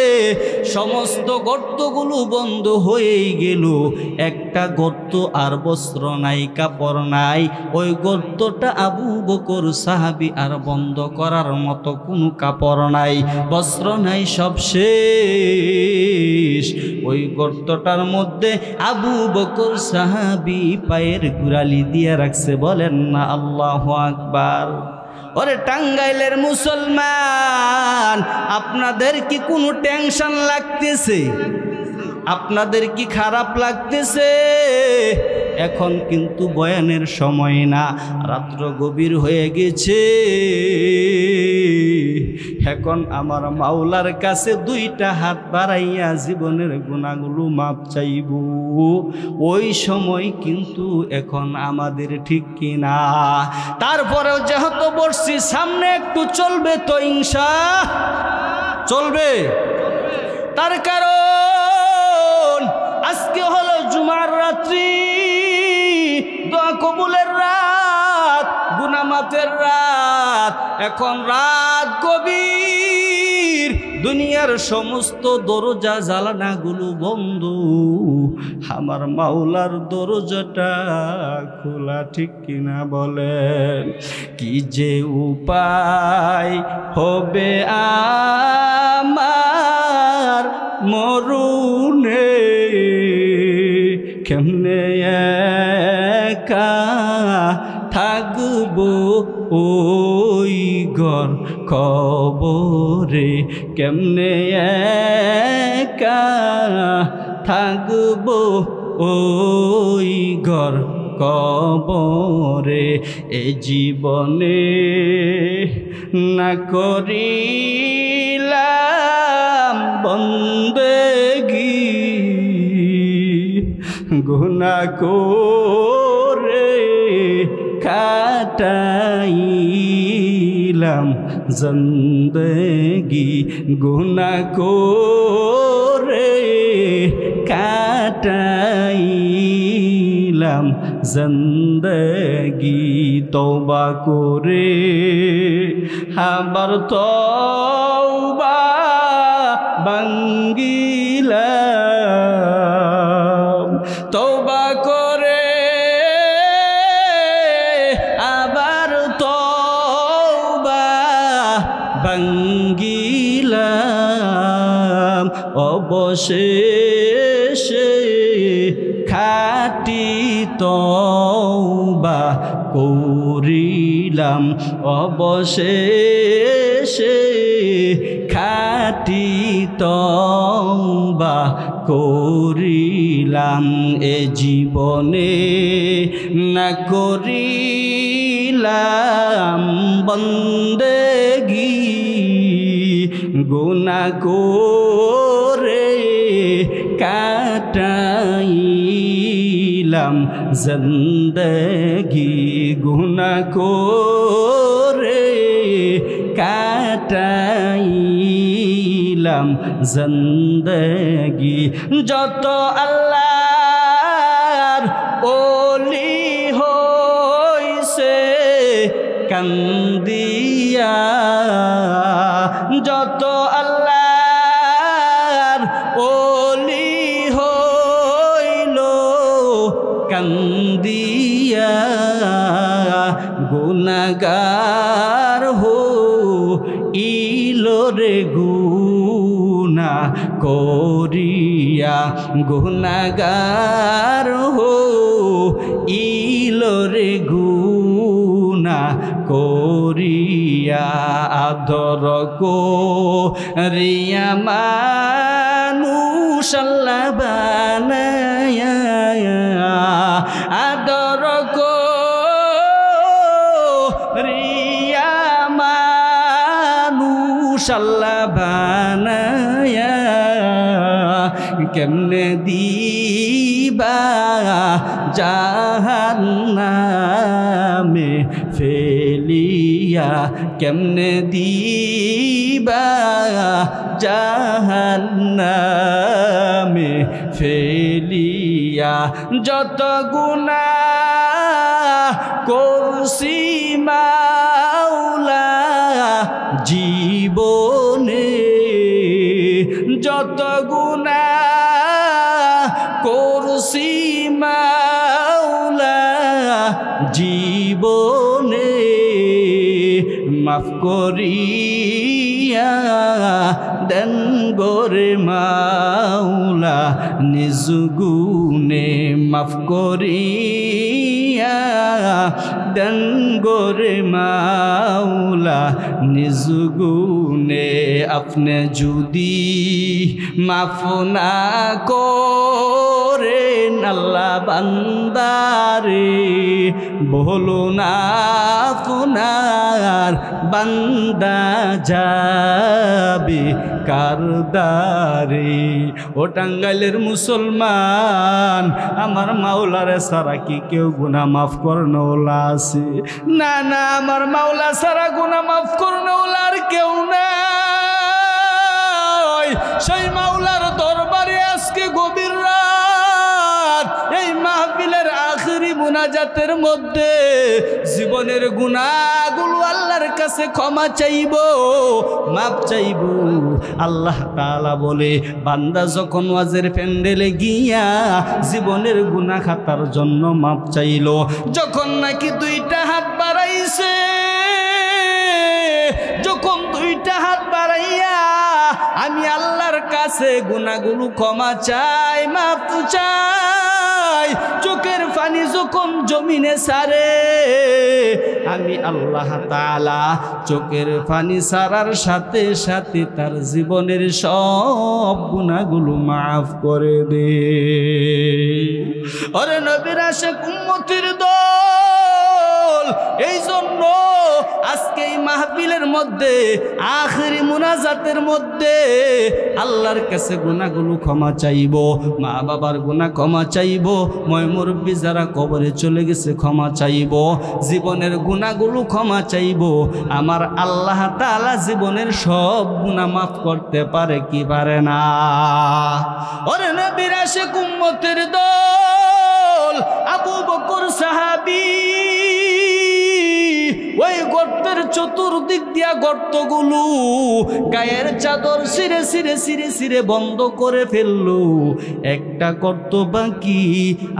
A: সমস্ত গর্তগুলো বন্ধ হয়েই গেল, একটা গর্ত আর বস্ত্র নাই, কাপড় নাই। ওই গর্তটা আবু বকর সাহাবী আর বন্ধ করার মতো কোনো কাপড় নাই, বস্ত্র নাই, সব শেষ। ওই গর্তটার মধ্যে আবু বকর সাহাবী পায়ের গুড়ালি দিয়ে রাখছে, বলেন না আল্লাহু আকবার। ওরে টাঙ্গাইলের মুসলমান, আপনাদের কি কোনো টেনশন লাগতেছে? আপনাদের কি খারাপ লাগতেছে? এখন কিন্তু বয়ানের সময় না, রাত্র গভীর হয়ে গেছে। এখন আমার মাওলার কাছে দুইটা হাত বাড়াইয়া জীবনের গুনাহগুলো মাপ চাইব। ওই সময় কিন্তু এখন আমাদের ঠিক কিনা? তারপরেও যেহেতু বলছি সামনে একটু চলবে তো ইনশাআল্লাহ চলবে। তার কারণ আজকে হলো জুমার রাত্রি, দোয়া কবুলের রাত, গুনাহ মাফের রাত। এখন রাত গভীর, দুনিয়ার সমস্ত দরজা জানালাগুলো বন্ধ, আমার মাওলার দরজাটা খোলা, ঠিক কিনা বলেন? কি যে উপায় হবে আমার মরুনে, কেমনে একা থাকবো ওই ঘর কবরে, কেমনে একা থাকবো ওই ঘর কবরে। এ জীবনে না করিলাম বন্দেগি, গুনাহ করে কাটাইলাম জিন্দেগি, গুনাহ করে কাটাইলাম জিন্দেগি। তওবা করে আবার তওবা ভাঙ্গিলাম, তওবা করে আবার তওবা ভাঙ্গিলাম, অবশেষে খাঁটি তওবা করিলাম, অবশেষে খাঁটি তওবা করিলাম। এ জীবনে না করিলাম বন্দেগি, গুনাহ করে কাটাইলাম জিন্দেগি, গুনাহ করে কাটাইলাম জিন্দেগি। যত আল্লাহর ওলি হইছে কান্দিয়া, যত আল্লাহর ওলি হইল কান্দিয়া, গুনাহগার হইলো রে গুনাহ করিয়া, গুনাহগার হইলো রে গুনাহ করিয়া। আদর করিয়া মানুষ আল্লাহ বানায়া, আদর করিয়া মানুষ আল্লাহ বানায়া, কেমনে দিবা জাহান্নামে ফেলিয়া, কেমনে দিবা জাহান্নামে ফেলিয়া। যত গুনাহ করছি মাওলা জীবনে, যত গুনাহ করছি মাওলা জীবনে, মাফ করিয়া দেন গোরে মাওলা নিজ গুণে মাফ করিয়া দেন গোরে মাওলা নিজ গুণে আপনি যদি মাফ না করেন আল্লাহ বান্দারে বলো না আপনার বান্দা যাবে কারদারে। ও টাঙ্গাইলের মুসলমান, আমার মাওলারে সারা কি কেউ গুনাহ মাফ করনোলা আছে? না না, আমার মাওলা সারা গুনাহ মাফ করনোলা আর কেউ নাই। সেই মাওলার দরবারে আজকে গভীর রাত এই মাহফিলের আখিরি মুনাজাতের মধ্যে জীবনের গুনাহগুলো আল্লাহর কাছে ক্ষমা চাইব, মাপ চাইব। আল্লাহ তাআলা বলে, বান্দা যখন ওয়াজের প্যান্ডেলে গিয়া জীবনের গুনাহ খাতার জন্য মাপ চাইল, যখন নাকি দুইটা হাত বাড়াইছে, যখন দুইটা হাত বাড়াইয়া আমি আল্লাহর কাছে গুনাহগুলো ক্ষমা চাই, মাপ চাই, চোখের পানি যখন জমিনে সারে, আমি আল্লাহ তাআলা চোখের পানি সারার সাথে সাথে তার জীবনের সব গুনাহগুলো মাফ করে দে। ওরে নবীর আশিক উম্মতের দল, এই জন্য আজকে এই মাহফিলের মধ্যে আখিরি মুনাজাতের মধ্যে আল্লাহর কাছে গুনাহগুলো ক্ষমা চাইব, মা বাবার গুনাহ ক্ষমা চাইব, ময় মুরব্বী যারা কবরে চলে গেছে ক্ষমা চাইব, জীবনের গুনাহগুলো ক্ষমা চাইব। আমার আল্লাহ তাআলা জীবনের সব গুনাহ মাফ করতে পারে কি পারে না? ওরে নবীর আশিক উম্মতের দল, আবু বকর সাহাবী ওই গর্তের চতুর্দিক দিয়া গর্তগুলো গায়ের চাদর ছিঁড়ে ছিঁড়ে ছিঁড়ে ছিঁড়ে বন্ধ করে ফেললো। একটা গর্ত বাকি,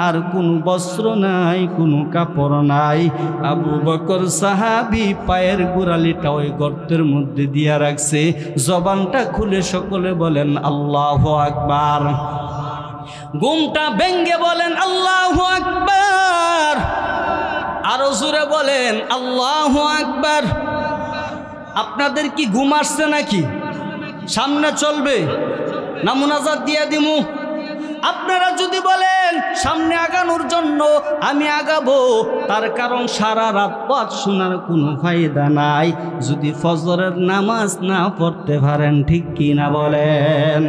A: আর কোনো বস্ত্র নাই, কোনো কাপড় নাই। আবু বকর সাহাবী পায়ের গোড়ালিটা ওই গর্তের মধ্যে দিয়া রাখছে, জবানটা খুলে সকলে বলেন আল্লাহু আকবার। ঘুমটা ভেঙ্গে বলেন আল্লাহু আকবার। আরো জোরে বলেন আল্লাহু আকবার। আপনাদের কি ঘুম আসছে নাকি? সামনে চলবে না মুনাজাত দিয়া দিমু? আপনারা যদি বলেন সামনে আগানোর জন্য আমি আগাবো, তার কারণ সারা রাত পথ শোনার কোনো ফায়দা নাই যদি ফজরের নামাজ না পড়তে পারেন, ঠিক কি না বলেন?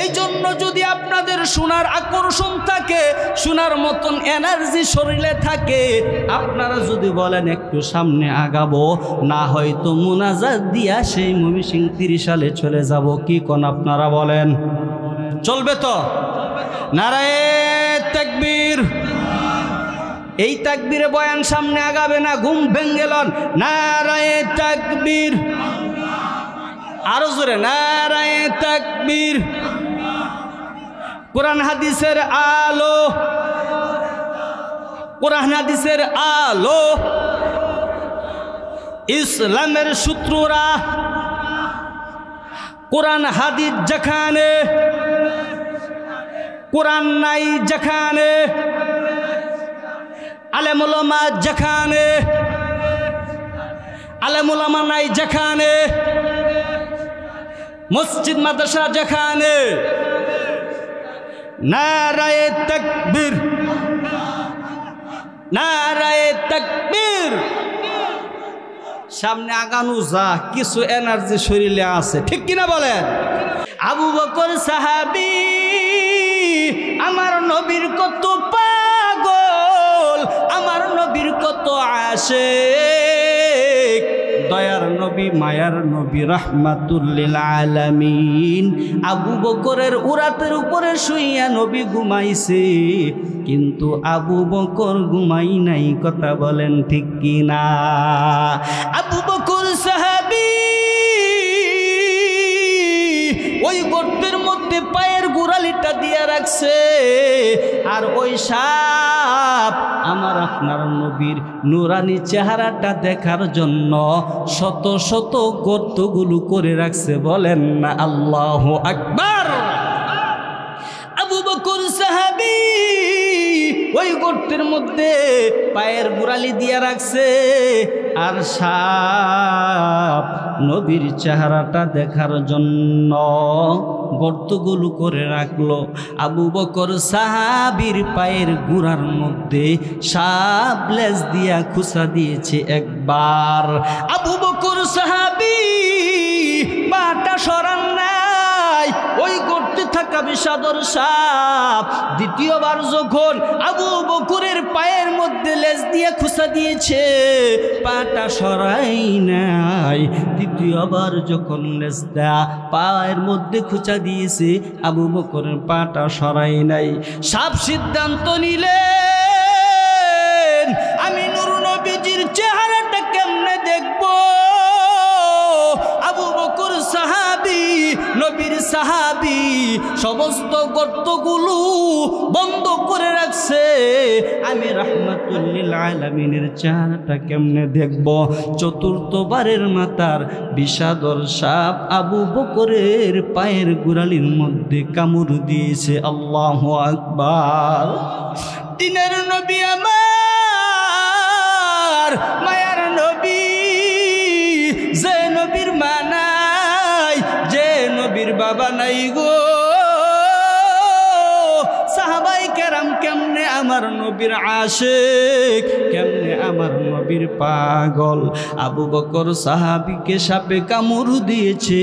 A: এই জন্য যদি আপনাদের শোনার আকর্ষণ থাকে, শোনার মতন এনার্জি শরীরে থাকে, আপনারা যদি বলেন একটু সামনে আগাবো, না হয়তো মুনাজাত দিয়া সেই ময়মনসিংহ 30 সালে চলে যাব, কি কোন আপনারা বলেন? চলবে তো? নারায়ে তাকবীর। এই তাকবীরে বয়ান সামনে আগাবে না, ঘুম ভেঙে লন। নারায়ে তাকবীর। আরো জোরে নারায়ে তাকবীর। কোরআন হাদিসের আলো, কোরআন হাদিসের আলো, ইসলামের সূত্ররা কোরআন হাদিস যেখানে, কোরআন নাই যেখানে, আলেম উলামা যেখানে, আলেম উলামা নাই যেখানে, মসজিদ মাদ্রাসা যেখানে, নারায়ে তাকবীর, নারায়ে তাকবীর। সামনে আগানো যা কিছু এনার্জি শরীরে আছে, ঠিক কিনা বলেন? আবু বকর সাহাবী আমার নবীর কত পাগল, আমার নবীর কত আশিক, দয়ার নবী মায়ার নবী রাহমাতুল লিল আলামিন। আবু বকরের উরাতের উপরে শুইয়া নবী ঘুমাইছে, কিন্তু আবু বকর ঘুমাই নাই, কথা বলেন ঠিক কিনা? আবু বকর সাহাবী ওই গর্তের মধ্যে পায়ের গোড়ালিটা দিয়ে রাখছে, আর ওই সাপ আমার আপনার নবীর নুরানি চেহারাটা দেখার জন্য শত শত গর্তগুলো করে রাখছে, বলেন না আল্লাহু আকবার। আবু বকর সাহাবী ওই গর্তের মধ্যে পায়ের গোড়ালি দিয়া রাখছে, আর সাপ নবীর চেহারাটা দেখার জন্য গর্তগুলো করে রাখলো। আবু বকর সাহাবীর পায়ের গোড়ার মধ্যে সাপ লেজ দিয়া খুসা দিয়েছে একবার। আবু বকর সাহাবী পাটা সরান নাই, ওই গর্তে থাকা বিষাদর সাপ দ্বিতীয়বার যখন আবু বকরের পায়ের মধ্যে লেজ দিয়ে খুসা দিয়েছে, পাটা সরাই নাই। তৃতীয়বার যখন লেজটা পায়ের মধ্যে খুচা দিয়েছে, আবু বকরের পাটা সরাই নাই। সাপ সিদ্ধান্ত নিলেন, আমি নূর নবীজির চেহারাটা কেমনে দেখব? আবু বকর সাহাবী, নবীর সাহাবী, সমস্ত গর্তগুলো বন্ধ করে রাখছে। আমি রাহমাতুল লিল আলামিনের চেহারাটা কেমনে দেখব? চতুর্থবারের মাতার বিষাদর সাপ আবু বকরের পায়ের গোড়ালির মধ্যে কামড় দিয়েছে। আল্লাহু আকবার। দিনের নবী আমার, মায়ার নবী, যে নবীর মা নাই, যে নবীর বাবা নাই গো, সাহাবাই কেরাম কেমনে আমার নবীর আশিক, কেমনে আমার নবীর পাগল। আবু বকর সাহাবীকে সাপে কামড় দিয়েছে।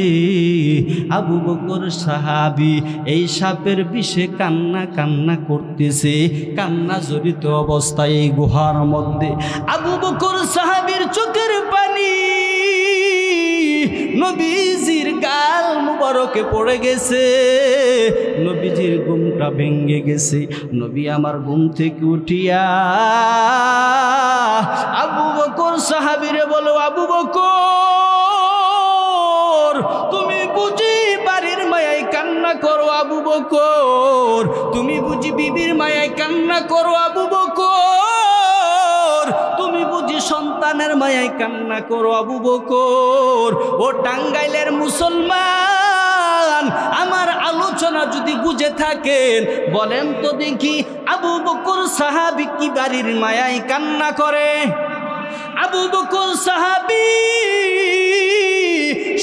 A: আবু বকর সাহাবী এই সাপের বিষে কান্না কান্না করতেছে, কান্না জড়িত অবস্থায় এই গুহার মধ্যে। আবু বকর সাহাবীর চোখের পানি নবীজির গাল মুবারকে পড়ে গেছে, নবীজির ঘুমটা ভেঙে গেছে। নবী আমার ঘুম থেকে উঠিয়া আবু বকর সাহাবীরে বলো, আবু বকর তুমি বুঝি বাড়ির মায়ায় কান্না করো? আবু বকর তুমি বুঝি বিবির মায়ায় কান্না করো? আবু বকর তুমি বুঝি সন্তানের মায়ায় কান্না করো? আবু বকর ও টাঙ্গাইলের মুসলমান, আমার আলোচনা যদি বুঝে থাকেন বলেন তো দেখি, আবু বকর সাহাবী কি বাড়ির মায়ায় কান্না করে? আবু বকর সাহাবী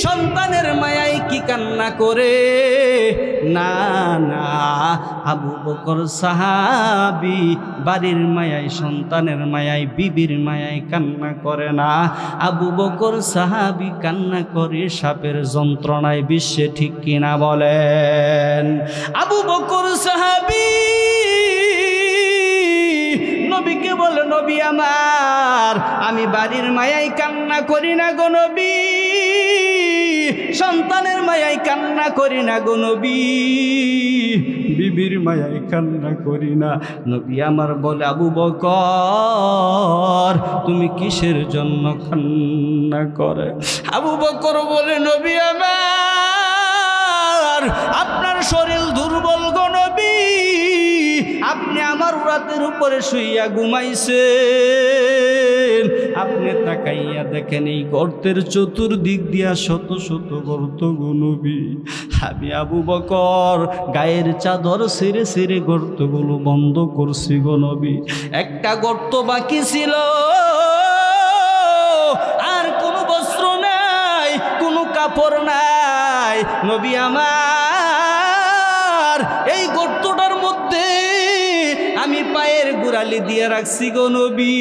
A: সন্তানের মায়ায় কি কান্না করে? না না, আবু বকর সাহাবী বাড়ির মায়ায়, সন্তানের মায়ায়, বিবির মায়ায় কান্না করে না। আবু বকর সাহাবী কান্না করে সাপের যন্ত্রণায়। বিশ্বে ঠিক কিনা বলেন? আবু বকর সাহাবী নবীকে বলে, নবী আমার, আমি বাড়ির মায়ায় কান্না করি না গো নবী, সন্তানের মায়ায় কান্না করি না গো নবী, বিবির মায়ায় কান্না করি না। নবী আমার বলে, আবু বকর তুমি কিসের জন্য কান্না করে? আবু বকর বলে, নবী আমার, আপনার শরীর দুর্বল গো নবী, আপনি আমার রাতের উপরে শুইয়া ঘুমাইছেন, আপনি তাকাইয়া দেখেন এই গর্তের চতুর্দিক দিয়া শত শত গর্ত গো নবী। আমি আবু বকর গায়ের চাদর ছিঁড়ে ছিঁড়ে গর্তগুলো বন্ধ করছি গো নবী। একটা গর্ত বাকি ছিল, আর কোনো বস্ত্র নাই, কোনো কাপড় নাই। নবী আমার, এই গর্তটার মধ্যে আমি পায়ের গোড়ালি দিয়ে রাখছি গো নবী।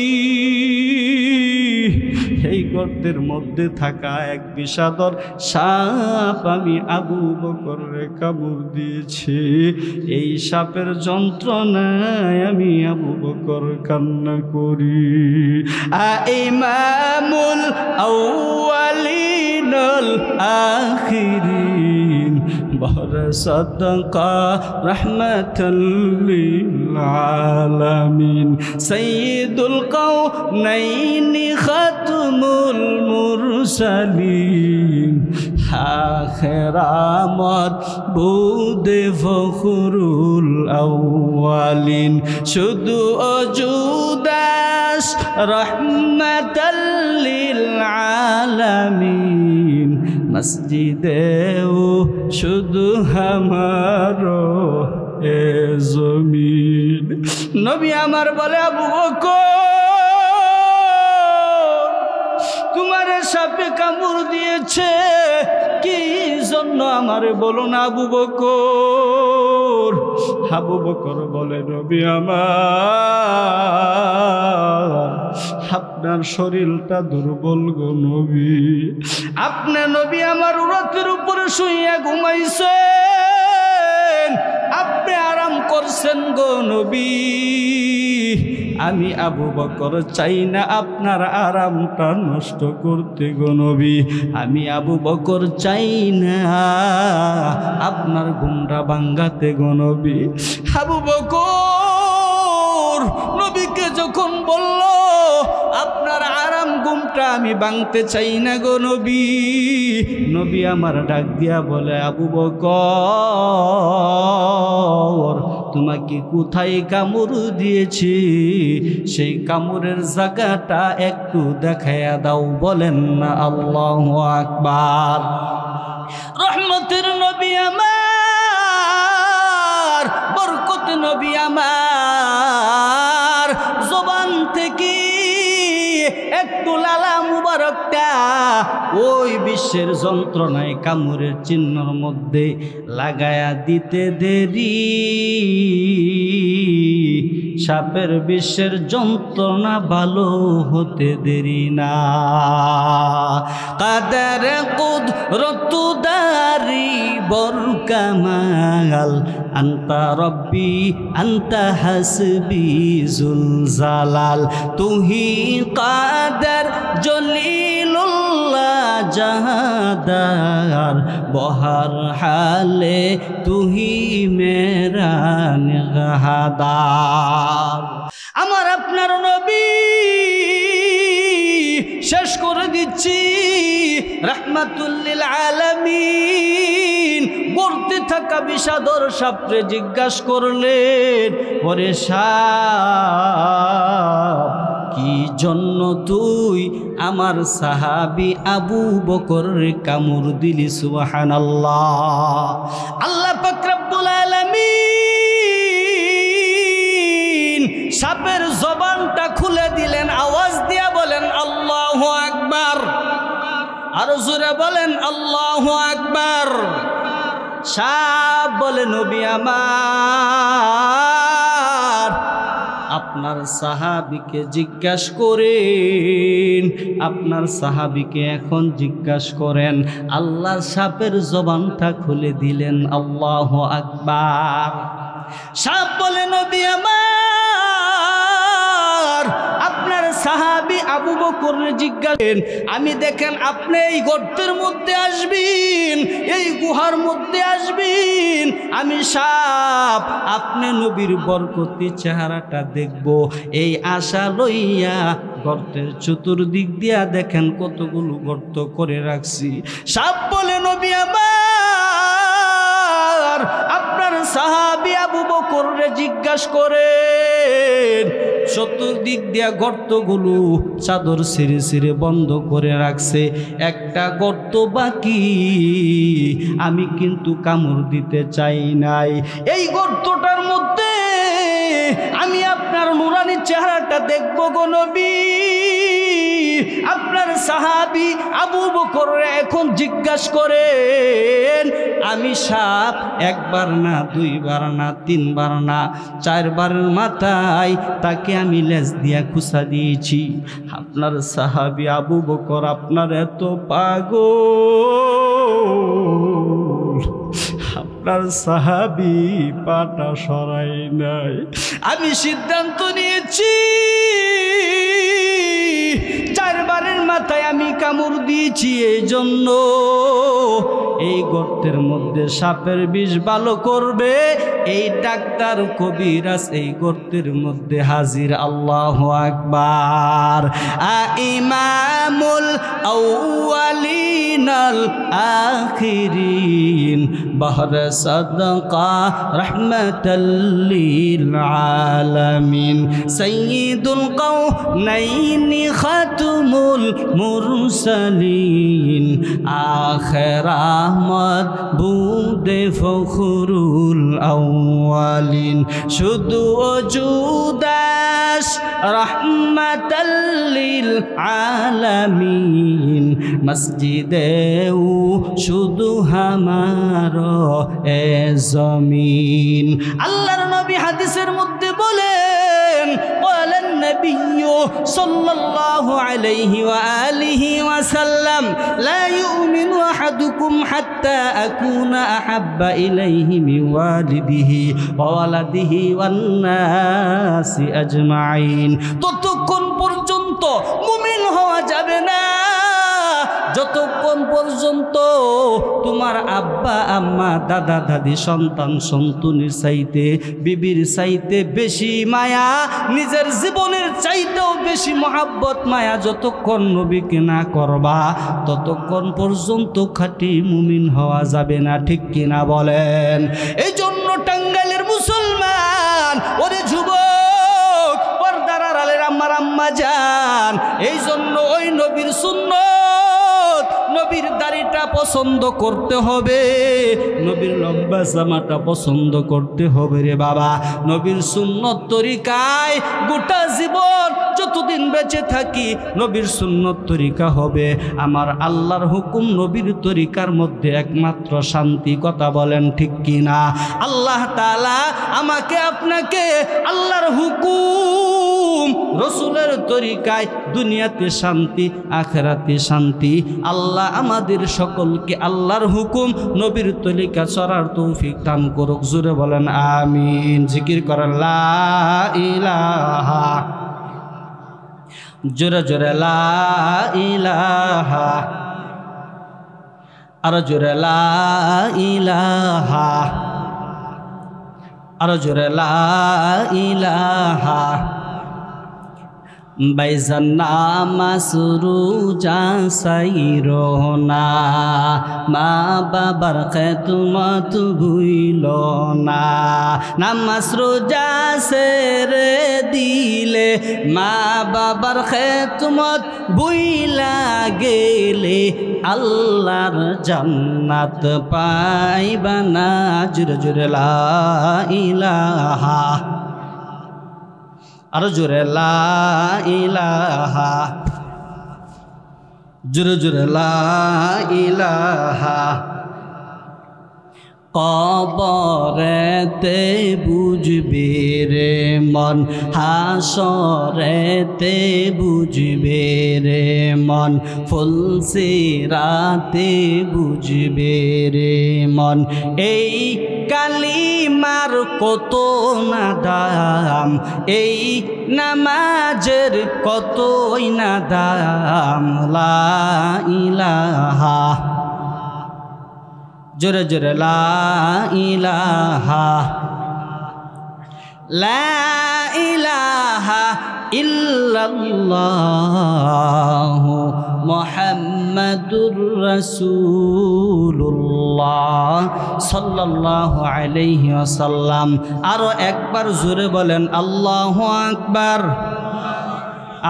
A: এই গর্তের মধ্যে থাকা এক বিষাদর সাপ আমি আবু বকরের কামড় দিয়েছি। এই সাপের যন্ত্রণায় আমি আবু বকর কান্না করি। ইমামুল আউয়ালিনুল আখিরিন বরসাদকা রাহমাতাল লিল আলামিন সাইয়্যিদুল কাউনাইনি খাতমুল মুরসালিন আখিরামত বুদে ফখরুল আউয়ালিন শুধু অজুদা রহমাতাল লিল আলামিন মসজিদেও শুধু হামারো এ জমিন। নবী আমার বলে আবু বকর তোমারে সাপে কামড় দিয়েছে কি জন্য আমারে বলো না আবু বকর। আবু বকর বলে নবী আমার আপনার শরীরটা দুর্বল গো নবী, আপনি নবী আমার উরাতের উপরে শুইয়া ঘুমাইছেন, আপনি আরাম করছেন গো নবী। আমি আবু বকর চাই না আপনার আরামটা নষ্ট করতে গো নবী, আমি আবু বকর চাই না আপনার ঘুমটা ভাঙ্গাতে গো নবী। আবু বকর নবীকে যখন বলল আপনার আরাম ঘুমটা আমি ভাঙতে চাই না গো নবী, নবী আমার ডাক দিয়া বলে আবু বকর তোমাকে কোথায় কামড় দিয়েছি সেই কামড়ের জায়গাটা একটু দেখাইয়া দাও, বলেন না আল্লাহু আকবার। রহমতের নবী আমার, বরকত নবী আমার জবান থেকে একটু লালা মুবারকটা ওই বিশ্বের যন্ত্রণায় কামড়ের চিহ্নর মধ্যে লাগায়া দিতে দেরি, সাপের বিশ্বের যন্ত্রণা ভালো হতে দেরি না। কাদের কুদরত দারি বরকামাল আন্তা রব্বি আন্তা হাসবি জুল জালাল তুহি কাদের জলিলুল্লাহ জাহাদার বহার হালে তুহি মেরা নিগাহদার। আমার আপনার নবী শেষ করে দিচ্ছি রাহমাতুল লিল আলামিন গর্তে থাকা বিষাদর সাপরে জিজ্ঞাসা করলেন ওরে সাপ কি জন্য তুই আমার সাহাবী আবু বকরের কামড় দিলি? সুবহানাল্লাহ। আল্লাহ পাক রব্বুল আলামিন সাপের জবানটা খুলে দিলেন, আওয়াজ দিয়া বলেন আল্লাহু আকবার, আরো জোরে বলেন আল্লাহু আকবার। সাপ বলে নবী আমার আপনার সাহাবীকে জিজ্ঞাসা করেন, আপনার সাহাবীকে এখন জিজ্ঞাসা করেন। আল্লাহ সাপের জবানটা খুলে দিলেন, আল্লাহু আকবার। সাপ বলে নবী আমার আপনার সাহাবী আবু বকরের জিজ্ঞাসা, আমি দেখেন আপনি এই গর্তের মধ্যে আসবেন, এই গুহার মধ্যে আসবেন, আমি সাপ আপনি নবীর বরকতি চেহারাটা দেখব এই আশা লইয়া গর্তের চতুর্দিক দিয়া দেখেন কতগুলো গর্ত করে রাখছি। সাপ বলে নবী আমার আপনার সাহাবী আবু বকররে জিজ্ঞাসা করেন, চতুর্দিক দিয়া গর্তগুলো চাদর ছিঁড়ে ছিঁড়ে বন্ধ করে রাখছে, একটা গর্ত বাকি, আমি কিন্তু কামড় দিতে চাই নাই। এই গর্তটার মধ্যে আমি আপনার নুরানি চেহারাটা দেখব গো নবী। আপনার সাহাবী আবু বকর এখন জিজ্ঞাসা করেন, আমি সাপ একবার না দুইবার না তিনবার না চারবারের মাথায় তাকে আমি লেজ দিয়া খুসা দিয়েছি। আপনার সাহাবী আবু বকর আপনার এত পাগল, আপনার সাহাবী পাটা সরাই নাই। আমি সিদ্ধান্ত নিয়েছি চারবারের মাথায় আমি কামড় দিয়েছি, এই জন্য এই গর্তের মধ্যে সাপের বিষ ভালো করবে এই ডাক্তার কবিরাজ এই গর্তের মধ্যে হাজির। আল্লাহু আকবার। ইমামুল আউয়ালিন মিনাল আখিরিন বাহর সাদকা রাহমাতাল লিল আলামিন সাইয়্যিদুল কাউনাইনি খাতুমুল মুরসালিন আখির আহমদ বুদে ফখরুল আউয়ালিন শুধু ওজুদাস রাহমাতাল লিল আলামিন মসজিদেও শুধু হামারো এ জমিন। আল্লাহর নবী হাদিসের মধ্যে বলেন বলেন নবী সাল্লাল্লাহু আলাইহি ওয়া আলিহি ওয়াসাল্লাম লা ইউমিনু আহাদুকুম হাত্তা আকুনা আহাব্বা ইলাইহি মিন ওয়ালিদিহি ওয়া ওয়ালাদিহি ওয়ান নাসি আজমাইন। ততক্ষণ পর্যন্ত মুমিন হওয়া যাবে না যতক্ষণ পর্যন্ত তোমার আব্বা আম্মা দাদা দাদি সন্তান সন্তানের চাইতে বিবির চাইতে বেশি মায়া, নিজের জীবনের চাইতেও বেশি মহাব্বত মায়া যতক্ষণ নবীকে না করবা ততক্ষণ পর্যন্ত খাঁটি মুমিন হওয়া যাবে না। ঠিক কিনা বলেন? এই জন্য টাঙ্গাইলের মুসলমান ওরে যুবক পর্দার আড়ালের আমার আম্মা যান, এই জন্য ওই নবীর সুন্নত নবীর দাড়িটা পছন্দ করতে হবে, নবীর লম্বা জামাটা পছন্দ করতে হবে রে বাবা। নবীর সুন্নত তরিকায় গোটা জীবন যতদিন বেঁচে থাকি নবীর সুন্নত তরিকা হবে। আমার আল্লাহর হুকুম নবীর তরিকার মধ্যে একমাত্র শান্তি। কথা বলেন ঠিক কিনা? আল্লাহ তাআলা আমাকে আপনাকে আল্লাহর হুকুম রসুলের তরিকায় দুনিয়াতে শান্তি আখিরাতে শান্তি। আল্লাহ আমাদের সকলকে আল্লাহর হুকুম নবীর তরিকা চলার তৌফিক দান করুক। জোরে বলেন আমিন। জিকির করেন লা ইলাহা, জোরে জোরে লা ইলাহা, আর জোরে লা ইলাহা, আর জোরে লা ইলাহা। বাইজান নামাজ রোজা সাইরো না, মা বাবার খেদমত ভুইল না। নামাজ রোজা ছেড়ে দিলে মা বাবার খেদমত ভুইলা গেলে আল্লাহর জান্নাত পাইবা না। জোরে জোরে লা ইলাহা, আর জোরে লা ইলাহা, জোরে জোরে লা ইলাহা। কবরেতে বুঝবে রে মন, হাসরেতে বুঝবে রে মন, ফুলসিরাতে বুঝবে রে মন। এই কালিমার কত না দাম, এই নামাজের কতই না দাম। লা ইলাহা, জোরে জোরে লা ইলাহা, লা ইলাহা ইল্লাল্লাহু মুহাম্মাদুর রাসূলুল্লাহ সাল্লাল্লাহু আলাইহি ওয়াসাল্লাম। আরো একবার জোরে বলেন আল্লাহু আকবার,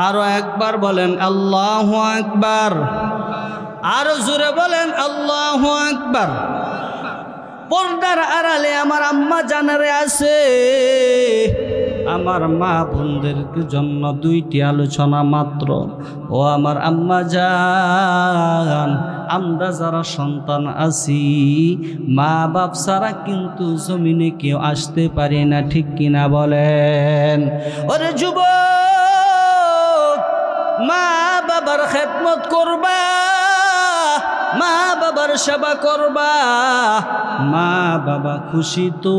A: আরো একবার বলেন আল্লাহু আকবার, আরো জোরে বলেন আল্লাহু আকবার। পর্দার আড়ালে আমার আম্মা জানারে আছে, আমার মা বোনদের জন্য দুইটি আলোচনা মাত্র। ও আমার আম্মা জান, আমরা যারা সন্তান আছি মা বাপ ছাড়া কিন্তু জমিনে কেউ আসতে পারি না। ঠিক কিনা বলেন? ওরে যুবক, মা বাবার খেদমত করবা, মা বাবার সেবা করবা, মা বাবা খুশি তো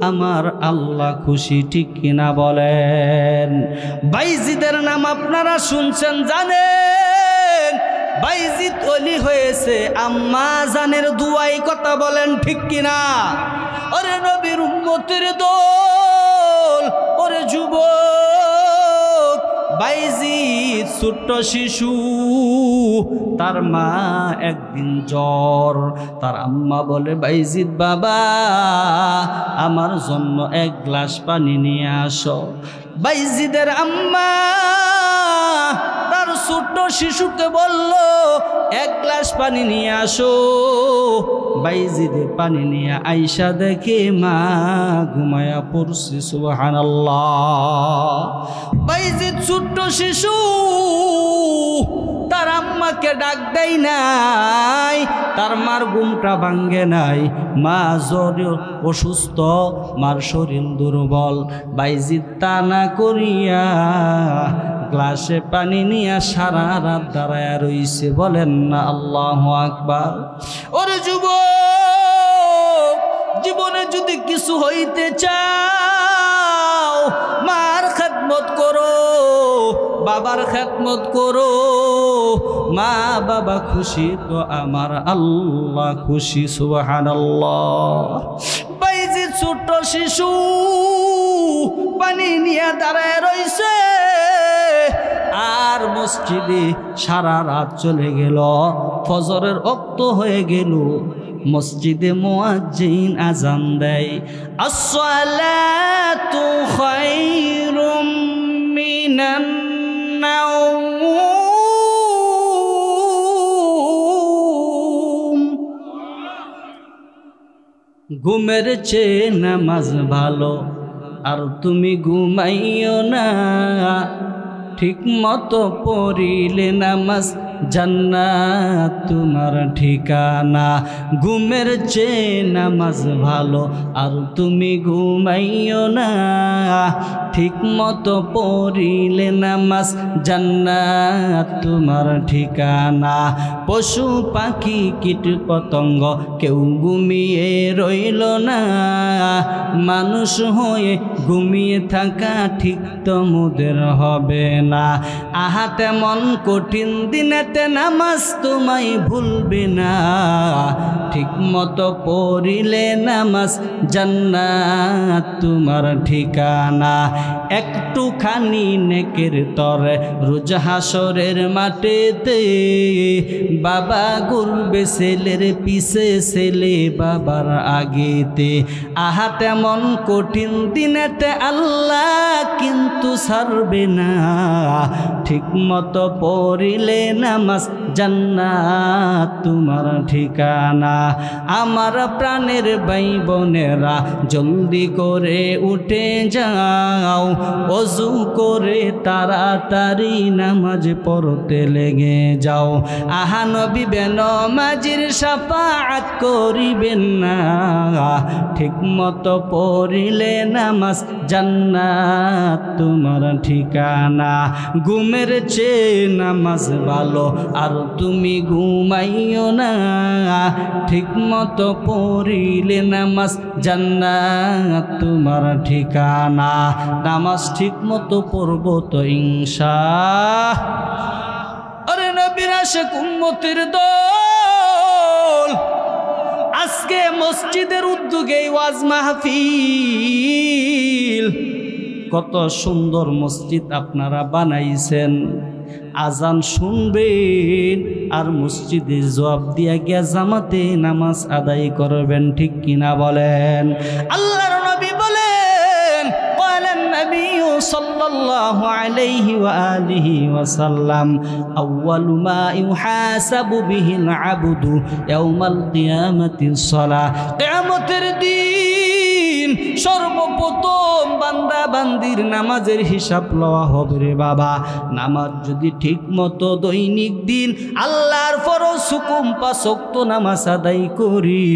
A: আমার আল্লাহ খুশি। ঠিক কিনা বলেন? বাইজিদের নাম আপনারা শুনছেন, জানেন বাইজিদ ওলি হয়েছে আম্মা জানের দুয়াই। কথা বলেন ঠিক কিনা? ওরে নবীর উম্মতের দল, ওরে যুবক বাইজিদ ছোট্ট শিশু, তার মা একদিন জ্বর, তার আম্মা বলে বাইজিদ বাবা আমার জন্য এক গ্লাস পানি নিয়ে আসো। বাইজিদের আম্মা তার ছোট্ট শিশুকে বলল এক গ্লাস পানি নিয়ে আসো। বাইজিদে পানি নিয়ে আইসা দেখে মা ঘুমায়া পড়ছে। সুবহানাল্লাহ। বাইজিদ ছোট্ট শিশু, তার আম্মাকে ডাক দেয় নাই, তার মার ঘুমটা ভাঙ্গে নাই। মা জ্বরে অসুস্থ, মার শরীর দুর্বল। বাইজিদ তা না করিয়া গ্লাসে পানি নিয়ে সারা রাত দাঁড়ায় রইছে। বলেন না আল্লাহু আকবার। ওরে যুবক, জীবনে যদি কিছু হইতে চাও মার খেদমত করো, বাবার খেদমত করো। মা বাবা খুশি তো আমার আল্লাহ খুশি। সুবহানাল্লাহ। বাইজিদ ছোট্ট শিশু পানি নিয়ে দাঁড়ায় রইছে, আর মসজিদে সারা রাত চলে গেল। ফজরের ওয়াক্ত হয়ে গেল, মসজিদে মুয়াজ্জিন আজান দেয়, আসসালাতু খায়রুম মিনান নাওম। ঘুমের চেয়ে নামাজ ভালো, আর তুমি ঘুমাইও না। ঠিক মতো পড়িলে নামাজ জান্নাত তোমার ঠিকানা। ঘুমের চেয়ে নামাজ ভালো, আর তুমি ঘুমাইও না। ঠিক মতো পড়িলে নামাজ জান্নাত তোমার ঠিকানা। পশু পাখি কীট পতঙ্গ কেউ ঘুমিয়ে রইল না। মানুষ হয়ে ঘুমিয়ে থাকা ঠিক তো মোদের হবে না। আহা তেমন কঠিন দিনেতে নামাজ তোমায় ভুলবে না। ঠিক মতো পড়িলে নামাজ জান্নাত তোমার ঠিকানা। একটুখানি নেকের তরে রোজ হাসরের মাঠেতে বাবা ঘুরবে ছেলের পিছে, ছেলে বাবার আগেতে। আহা তেমন কঠিন দিনেতে আল্লাহ কিন্তু ছাড়বে না। ঠিক মতো পড়িলে নামাজ জান্নাত তোমার ঠিকানা। আমার প্রাণের ভাই বোনেরা জলদি করে উঠে যাও, ওযু করে তাড়াতাড়ি নামাজ পড়তে লেগে যাও। আহা নবী বেনমাজির শাফাআত করিবেন না। ঠিক মতো পড়িলে নামাজ জান্নাত তোমার ঠিকানা। ঘুমের চেয়ে নামাজ ভালো, আর তুমি ঘুমাইও না। ঠিক মতো পড়িলে নামাজ জান্নাত তোমার ঠিকানা। নামাজ ঠিক মতো পড়বো তো ইনশাআল্লাহ। আরে নবীর আশিক উম্মতের দল, আজকে মসজিদের উদ্যোগে ওয়াজ মাহফিল। কত সুন্দর মসজিদ আপনারা বানাইছেন। আজান শুনবেন আর মসজিদে জবাব দিয়া গিয়া জামাতে নামাজ আদায় করবেন, ঠিক কিনা বলেন? আল্লাহর নবী বলেন, ক্বালান নবী সাল্লাল্লাহু আলাইহি ওয়া আলিহি ওয়াসাল্লাম, আউয়ালু মা ইউহাসাবু বিহিল আবদু ইয়াউমাল কিয়ামাতিস সালাহ। কিয়ামতের দিন সর্বপ্রথম বান্দা বান্দির নামাজের হিসাব লওয়া হবে রে বাবা। নামাজ যদি ঠিক মতো দৈনিক দিন আল্লাহর ফরজ হুকুম ৫ ওয়াক্ত নামাজ আদায় করি,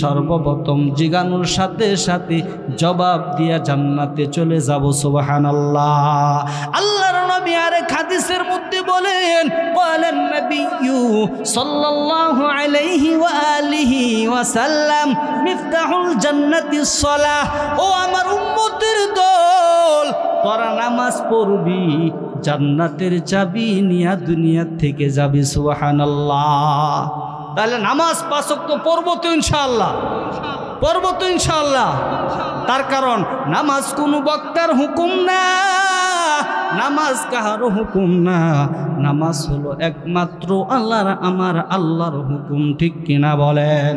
A: সর্বপ্রথম জিগানোর সাথে সাথে জবাব দিয়া জান্নাতে চলে যাব। সুবহানাল্লাহ। আল্লাহর নবী আরেক হাদিসের মধ্যে বলেন, ক্বালান নবিয়্যু সাল্লাল্লাহু আলাইহি ওয়া আলিহি ওয়াসাল্লাম, মিফতাহুল জান্নাতিস সালাহ। ও আমার উম্মতের দল, তোরা নামাজ পড়বি, জান্নাতের চাবি নিয়া দুনিয়া থেকে যাবি। সুবহানাল্লাহ। তাহলে নামাজ ৫ ওয়াক্ত পড়বো তো ইনশাআল্লাহ, পড়বো তো ইনশাআল্লাহ। তার কারণ নামাজ কোনো বক্তার হুকুম না, নামাজ কাহারও হুকুম না, নামাজ হলো একমাত্র আল্লাহর, আমার আল্লাহর হুকুম। ঠিক কিনা বলেন?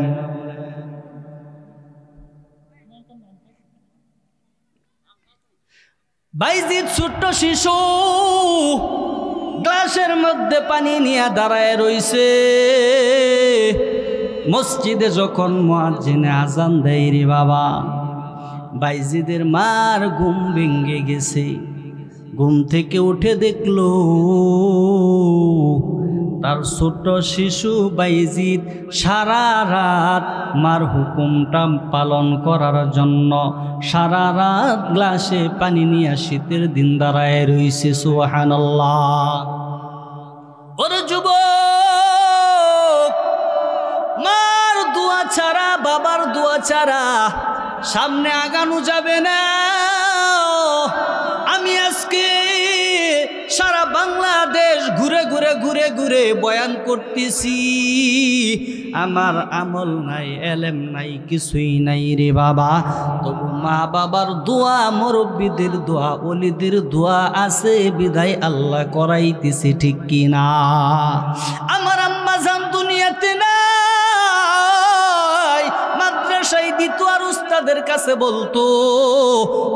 A: বাইজিদ ছোট্ট শিশু, গ্লাসের মধ্যে পানি নিয়ে দাঁড়ায় রইছে। মসজিদে যখন মুয়াজ্জিনে আজান দেয় রে বাবা, বাইজিদের মার ঘুম ভেঙে গেছে। ঘুম থেকে উঠে দেখলো তার ছোট শিশু বাইজিদ সারা রাত মার হুকুমটা পালন করার জন্য সারা রাত গ্লাসে পানি নিয়ে শীতের দিন দাঁড়ায় রইছে। সুবহানাল্লাহ। ওরে যুবক, মার দোয়া ছাড়া, বাবার দোয়া ছাড়া সামনে আগানো যাবে না। আমি আজকে সারা বাংলাদেশ ঘুরে ঘুরে ঘুরে ঘুরে বয়ান করতেছি, আমার আমল নাই, এলেম নাই, কিছুই নাই রে বাবা। তবু মা বাবার দোয়া, মুরব্বীদের দোয়া, ওলিদের দোয়া আছে বিধায় আল্লাহ করাইতেছে। ঠিক কিনা? আমার আম্মা জান দুনিয়াতে নাই, মাদ্রাসায় দিত আর উস্তাদের কাছে বলতো,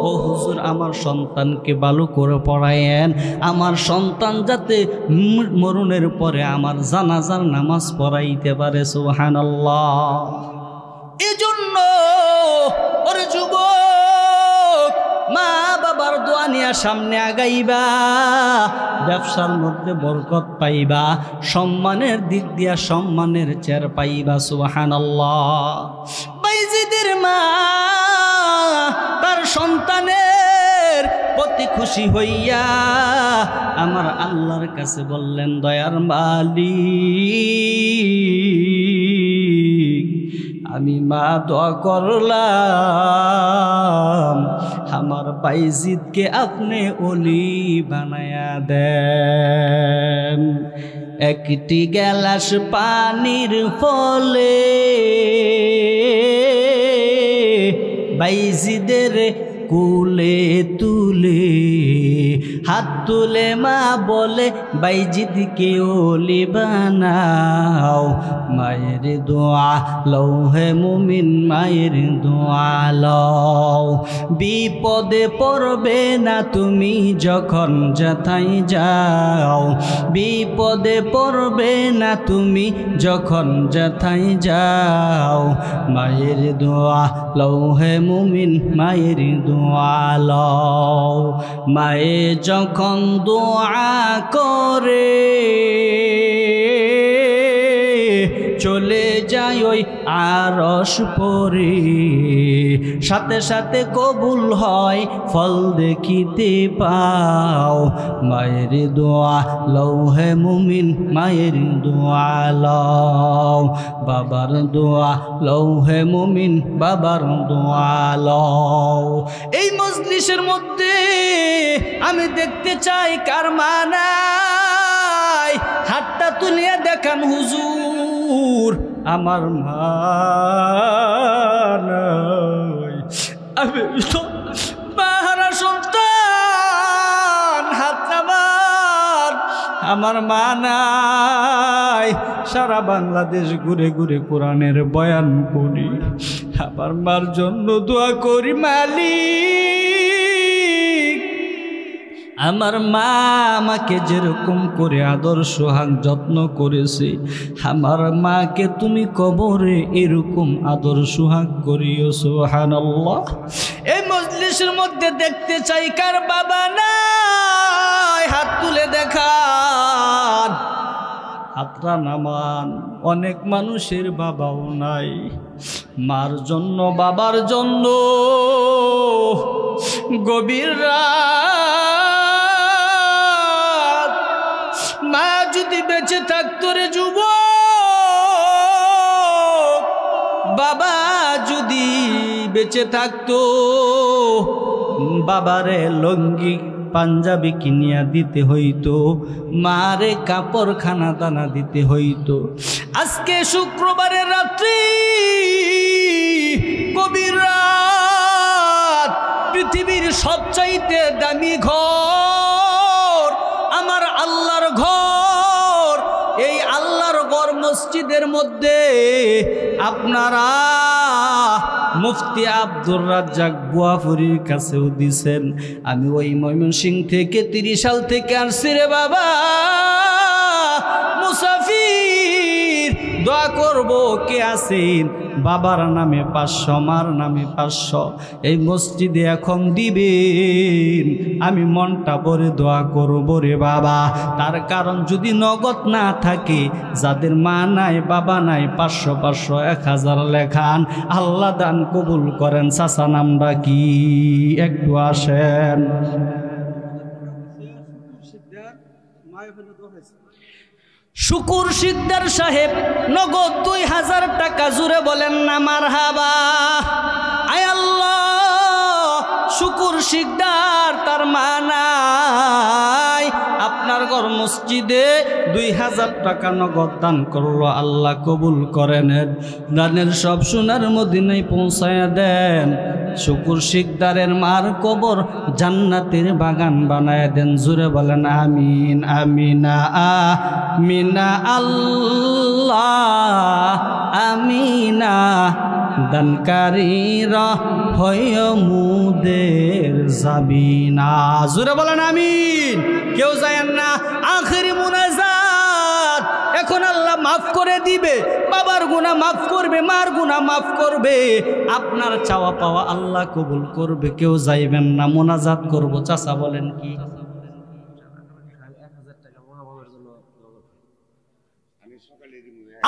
A: ও হুজুর আমার সন্তানকে ভালো করে পড়ায়েন, আমার সন্তান যাতে মরণের পরে আমার জানাজার নামাজ পড়াইতে পারে। সুবহানাল্লাহ। এজন্য ওরে যুবক, মা বাবার দোয়া নিয়ে সামনে আগাইবা, ব্যবসার মধ্যে বরকত পাইবা, সম্মানের দিক দিয়া সম্মানের চের পাইবা। সুবহানাল্লাহ। বাইজিদের মা তার সন্তানের প্রতি খুশি হইয়া আমার আল্লাহর কাছে বললেন, দয়ার মালিক, আমি মা দোয়া করলাম আমার বাইজিদকে আপনি ওলি বানায়া দেন। একটি গ্লাস পানির ফলে বাইজিদের কুলে তুলে হাত তুলে মা বলে, বাইজিদকে ওলি বানাও। মায়ের দোয়া লৌহে মুমিন, মায়ের দোয়া লও। বিপদে পড়বে না তুমি যখন যেথায় যাও, বিপদে পড়বে না তুমি যখন যেথায় যাও। মায়ের দোয়া লৌহে মুমিন, মায়ের দোয়া লও। মায়ে যখন দোয়া করে চলে যায় ওই আরশ পরে, সাথে সাথে কবুল হয় ফল দেখিতে পাও। মায়ের দোয়া লৌহে মুমিন, মায়ের দোয়া লও। বাবার দোয়া লৌহে মুমিন, বাবার দোয়া লও। এই মজলিসের মধ্যে আমি দেখতে চাই কার মা নাই, হাতটা তুলিয়া দেখান হুজুর। আমার মা নাই, আমি মাহারা সন্তান, হাত নামান। আমার মা নাই, সারা বাংলাদেশ ঘুরে ঘুরে কোরআনের বয়ান করি, আমার মার জন্য দোয়া করি। মালিক, আমার মা আমাকে যেরকম করে আদর সোহাগ যত্ন করেছে, আমার মাকে তুমি কবরে এরকম আদর সোহাগ করিও। সুবহানাল্লাহ। এই মজলিসের মধ্যে দেখতে চাই কার বাবা নাই, হাত তুলে দেখান, হাতটা নামান। অনেক মানুষের বাবাও নাই, মার জন্য বাবার জন্য গভীর রাত মা যদি বেঁচে থাকতো রে যুবক, বাবা যদি বেঁচে থাকতো, বাবারে লঙ্গি পাঞ্জাবি কিনিয়া দিতে হইতো, মারে কাপড় খানা দানা দিতে হইতো। আজকে শুক্রবারের রাত্রি, গভীর রাত, পৃথিবীর সবচাইতে দামি ঘর মসজিদের মধ্যে আপনারা মুফতি আব্দুর রাজ্জাক বুয়াফুরির কাছেও দিছেন। আমি ওই ময়মনসিংহ থেকে 30 সাল থেকে আসছি রে বাবা, মুসাফির দোয়া করব কে আছেন? বাবার নামে 500, মার নামে 500 এই মসজিদে এখন দিবেন। আমি মনটা ভরে দোয়া করব রে বাবা। তার কারণ যদি নগদ না থাকে, যাদের মা নাই বাবা নাই, 500 500 1000 লেখান, আল্লাহ দান কবুল করেন। চাচা নামটা কি? একটু আসেন। শুকুর শিকদার সাহেব নগদ 2000 টাকা, জুড়ে বলেন না মারহাবা। আয় আল্লাহ, শুকুর শিকদার তার মা নাই, আপনার ঘর মসজিদে 2000 টাকা নগদ দান করলো, আল্লাহ কবুল করেন। দানের সব সোনার মদিনায় পৌঁছায়া দেন। শুকুর শিকদারের মার কবর জান্নাতের বাগান বানায় দেন। জুড়ে বলেন আমিন। আমিনা আমিনা আল্লাহ আমিনা, দানকারীরা হয় মুদের যাবিনা। জুড়ে বলেন আমিন। কেউ যায়েন না। আখেরি মুনাজাত এখন আল্লাহ মাফ করে দিবে। বাবার গুনাহ মাফ করবে, মার গুনাহ মাফ করবে, আপনার চাওয়া পাওয়া আল্লাহ কবুল করবে। কেউ যাইবেন না, মুনাজাত করব। চাচা বলেন কি?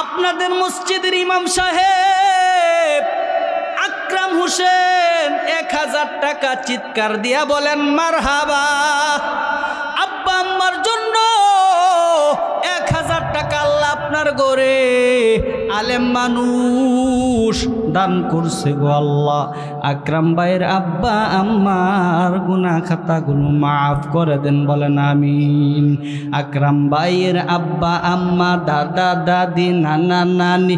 A: আপনাদের মসজিদের ইমাম সাহেব আকরাম হোসেন 1000 টাকা চিৎকার দিয়া বলেন মারহাবা। আব্বা আম্মার জন্য 1000 টাকা আল্লাহ আপনার ঘরে আলেম মানুষ দান করছে গো আল্লাহ। আকরাম ভাইয়ের আব্বা আম্মার গুনাহ খাতাগুলো মাফ করে দেন। বলেন আমিন। আকরাম ভাইয়ের আব্বা আম্মা, দাদা দাদি, নানা নানি,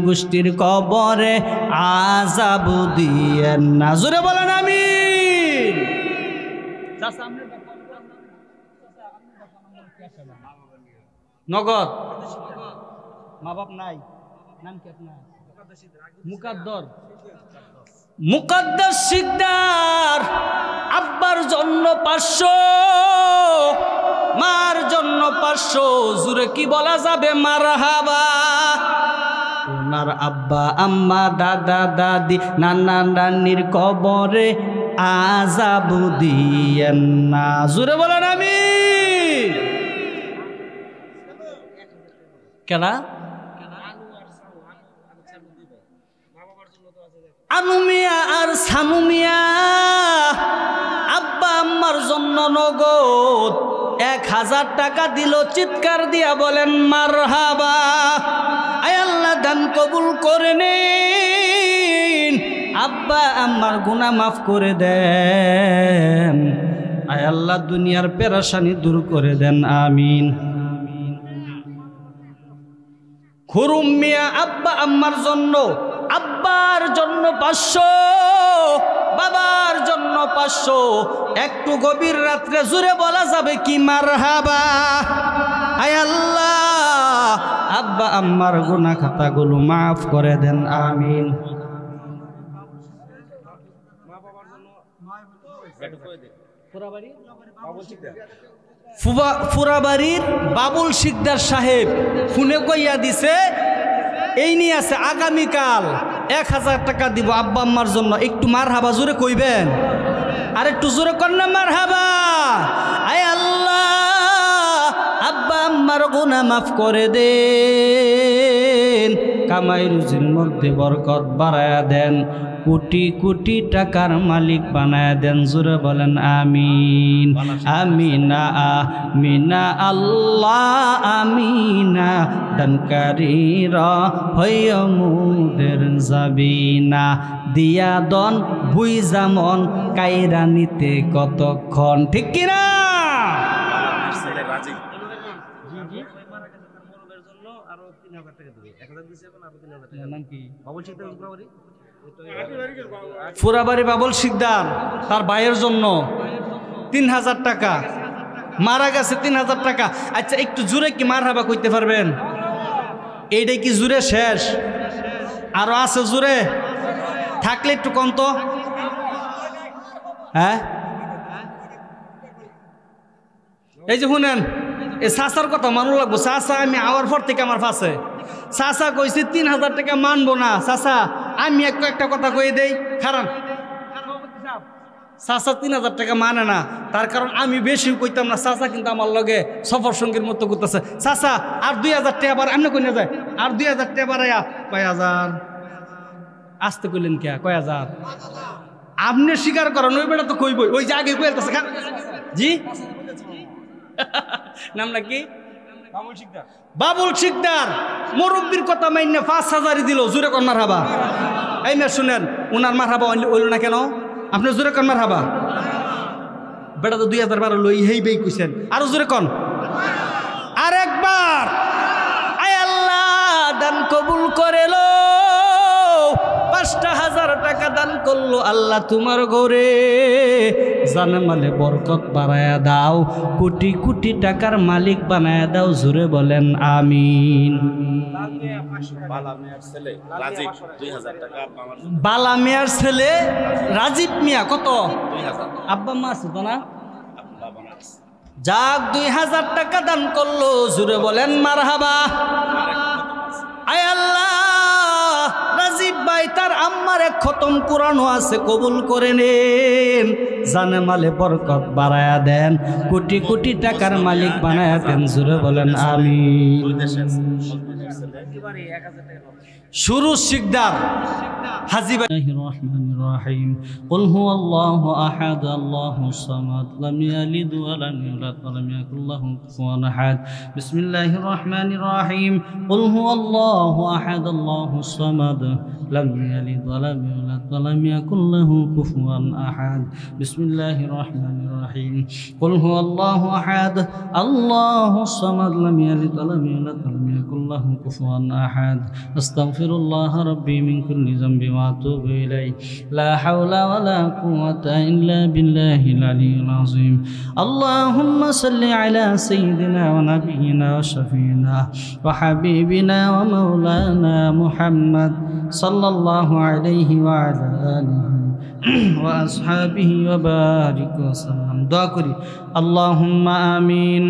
A: গোষ্ঠীর কবরে আযাব দিয়েন না। জোরে বলেন আমিন। নগদ মা বাপ নাই, নাম কি আপনার? মুকাদ্দাস শিকদার আব্বার জন্য 500, মার জন্য 500। জুরে কি বলা যাবে? মারহাবা। ওনার আব্বা আম্মা, দাদা দাদি, নানা নানির কবরে আযাব দিয়েন না। জুরে বলেন আমিন। কেনা আনুমিয়া আর সানুমিয়া আব্বা আম্মার জন্য নগদ 1000 টাকা দিল। চিৎকার দিয়া বলেন মারহাবা। আয় আল্লাহ দান কবুল করে নিন, আব্বা আম্মার গুনাহ মাফ করে দেন। আয় আল্লাহ দুনিয়ার পেরেশানি দূর করে দেন। আমিন। খুরুম মিয়া আব্বা আম্মার জন্য, আব্বার জন্য 500, বাবার জন্য 500। একটু গভীর রাত্রে জুড়ে বলা যাবে কি? মারহাবা। আয় আল্লাহ আব্বা আম্মার গুনাহ খাতাগুলো মাফ করে দেন। আমিন। ফুরাবাড়ির বাবুল শিকদার সাহেব ফোনে কইয়া দিছে, এই নিয়ে আছে আগামীকাল 1000 টাকা দিব আব্বা আম্মার জন্য। একটু মারহাবা জোরে কইবেন, আর একটু জোরে কর না মারহাবা। আয় আল্লাহ আব্বা আম্মার গুনাহ মাফ করে দেন, কামাই রুজির মধ্যে বরকত বাড়ায়া দেন, কোটি কোটি টাকার মালিক বানায় দেন। জোরে বলেন আমিন। আমিনা আমিনা আল্লাহ আমিনা, দানকারীরা হয় মুদের যাবিনা। দিয়া দন বুই জামন, কাইরা নিতে কতক্ষণ। ঠিক কিনা? ফুরাবাড়ি বাবুল শিকদার তার ভাইয়ের জন্য 3000 টাকা, মারা গেছে 3000 টাকা। আচ্ছা একটু জোরে কি মারহাবা কইতে পারবেন? এইটাই কি জুড়ে শেষ? আরো আছে জুড়ে? থাকলে একটু কম তো। হ্যাঁ, এই যে শুনেন, এই চাচার কথা মানুষ লাগবো। চাচা আমি আওয়ার পর থেকে আমার পাশে চাচা কইছে 3000 টাকা মানবো না। চাচা আমি একটা কথা কই দেই, খারাপ চাচা 3000 টাকা মানে না, তার কারণ আমি বেশি কইতাম না। চাচা কিন্তু আমার লগে সফর সঙ্গীর মতো করতেছে। চাচা আর 2000 টাকা বার এমনি কই না যায়, আর 2000 টাকা বাড়াইয়া কয় হাজার। আসতে কইলেন কে? কয় হাজার? আপনি স্বীকার করেন, ওই বেটা তো কইবই, ওই যে আগে কইতেছে। জি নাম নাকি? বাবুল শিকদার। মুরব্বীর কথা মাইনে 5000 দিল। জোরে কন মারহাবা। এই মেয়ে শুনেন, উনার মারহাবা হইল না কেন? আপনি জোরে কন মারহাবা। বেটা তো 2012 লই হেই বেই কইছেন, আরো জোরে কন। আর একবার আয় আল্লাহ দান কবুল করে লো। 5000 টাকা দান করলো আল্লাহ তোমার ঘরে, জানে মালে বরকত বাড়ায়া দাও, কোটি কোটি টাকার মালিক বানায়া দাও। জোরে বলেন আমিন। বালা মিয়ার ছেলে রাজীব মিয়া কত? আব্বা মা আছে তো না? যাক 2000 টাকা দান করলো। জোরে বলেন মারহাবা। আয় আল্লাহ রাজীব ভাই তার আম্মার এক খতম কোরআনও আছে, কবুল করে নেন। জানে মালে বরকত বাড়ায়া দেন, কোটি কোটি টাকার মালিক বানায়া দেন। জোরে বলেন আমিন। শুরু শিকদার হাজিব। বিসমিল্লাহির রহমানির রহিম। কুল হুয়াল্লাহু আহাদ আল্লাহুস সামাদ লাম ইয়ালিদ ওয়া লাম ইউলাদ ওয়া লাম ইয়াকুল লাহু কুফুয়ান আহাদ। বিসমিল্লাহির রহমানির রহিম। কুল হুয়াল্লাহু আহাদ আল্লাহুস সামাদ লাম ইয়ালিদ ওয়া লাম ইউলাদ ওয়া লাম ইয়াকুল লাহু কুফুয়ান আহাদ। বিসমিল্লাহির রহমানির রহিম। কুল হুয়াল্লাহু আহাদ আল্লাহুস সামাদ লাম ইয়ালিদ ওয়া লাম ইউলাদ ওয়া লাম ইয়াকুল লাহু কুফুয়ান আহাদ। আস্তাগফিরুল্লাহ রাব্বি মিন কুল্লি যামবি ওয়া আতুবু ইলাইহি। লা হাওলা ওয়া লা কুওয়াতা ইল্লা বিল্লাহিল আলিয়্যিল আযীম। আল্লাহুম্মা সাল্লি আলা সাইয়্যিদিনা ওয়া নাবিয়িনা ওয়া শাফিইনা ওয়া হাবিবিনা ওয়া মাওলানা মুহাম্মদ সাল্লাল্লাহু আলাইহি ওয়া আলা আলিহি ওয়া আসহাবিহি ওয়া বারিক ওয়া সাল্লাম। দোয়া করি আল্লাহুম্মা আমিন।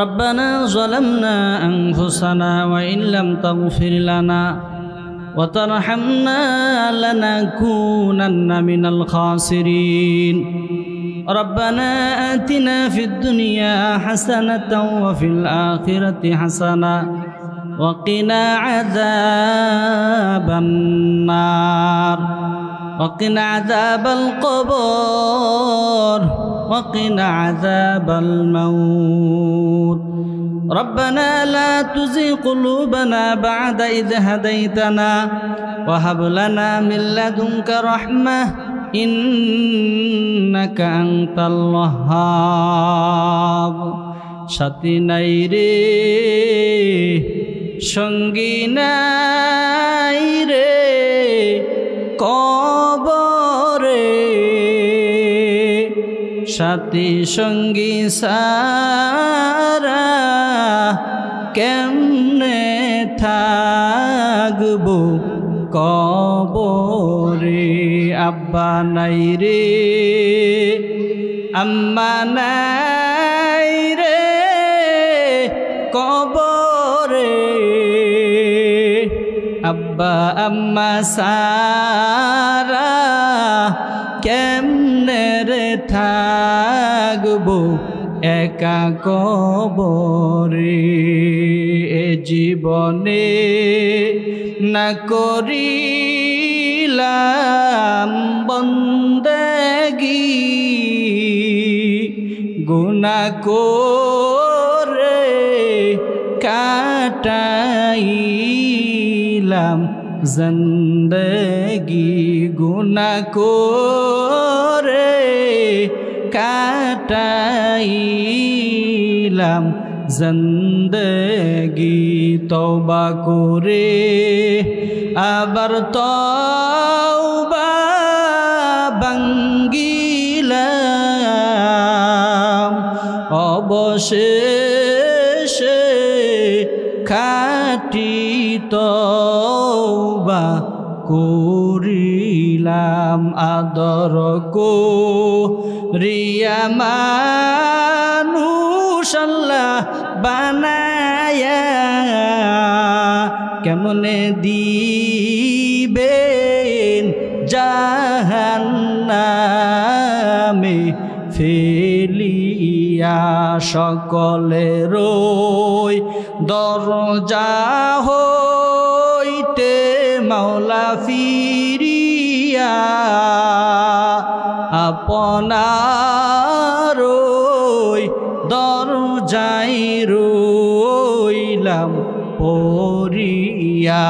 A: ربنا ظلمنا أنفسنا وإن لم تغفر لنا وترحمنا لنكونن من الخاسرين. ربنا آتنا في الدنيا حسنة وفي الآخرة حسنة وقنا عذاب النار وقنا عذاب القبور وقنا عذاب الموت. ربنا لا تزغ قلوبنا بعد إذ هديتنا وهب لنا من لدنك رحمة إنك أنت الوهاب. সাথী নাই রে সঙ্গী নাই রে কবরে, সাথী সঙ্গী সারা কেমনে থাকবো কবরে। আব্বা নাই রে আম্মা নাই রে কবরে, আব্বা আম্মা সারা কেমনে রে থাকবো একা কবরে। এ জীবনে না করিলাম বন্দেগি, গুনাহ করে কাটাইলাম জিন্দেগি, গুনাহ করে কাটাইলাম জিন্দেগি। তওবা করে আবার তওবা ভাঙ্গিলাম, অবশেষে খাটি তওবা করিলাম আদর করিয়া মানুষ আল্লাহ বানায়া কেমনে দিবেন জাহান্নামে ফেলিয়া সকলের দরজা হইতে মাওলা ফিরিয়া আপনার দরজায় রইলাম পড়িয়া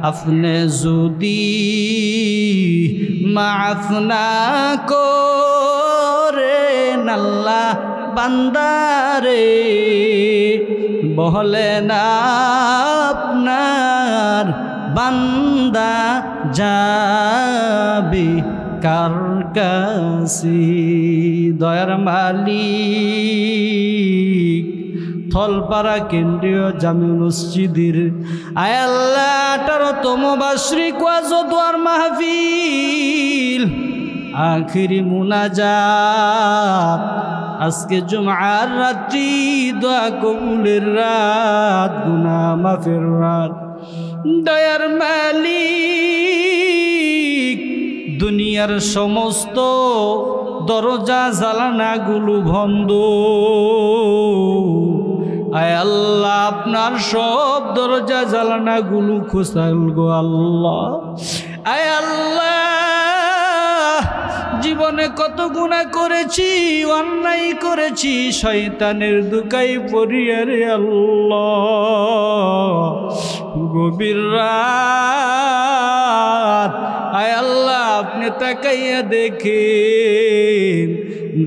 A: আপনি যদি মাফ না করেন আল্লাহ বান্দারে বলেন আপনার বান্দা যাবে কার কাছে দয়ার মালিক থলপাড়া কেন্দ্রীয় জামে মসজিদের আয় আল্লাহ 18তম বার্ষিক ওয়াজ ও দোয়ার মাহফিল আখিরি মুনাজাত আজকে জুমআর রাত্রি দোয়া কবুলের রাত গুনাহ মাফের রাত দয়ার মালিক দুনিয়ার সমস্ত দরজা জালানাগুলো বন্ধ আয় আল্লাহ আপনার সব দরজা জালানাগুলো খোসাল গো আল্লাহ আয় আল্লাহ জীবনে কত গুনাহ করেছি অন্যায় করেছি শয়তানের দুকাই পড়িয়া রে আল্লাহ গভীর রাত আয় আল্লাহ আপনি তাকাইয়া দেখেন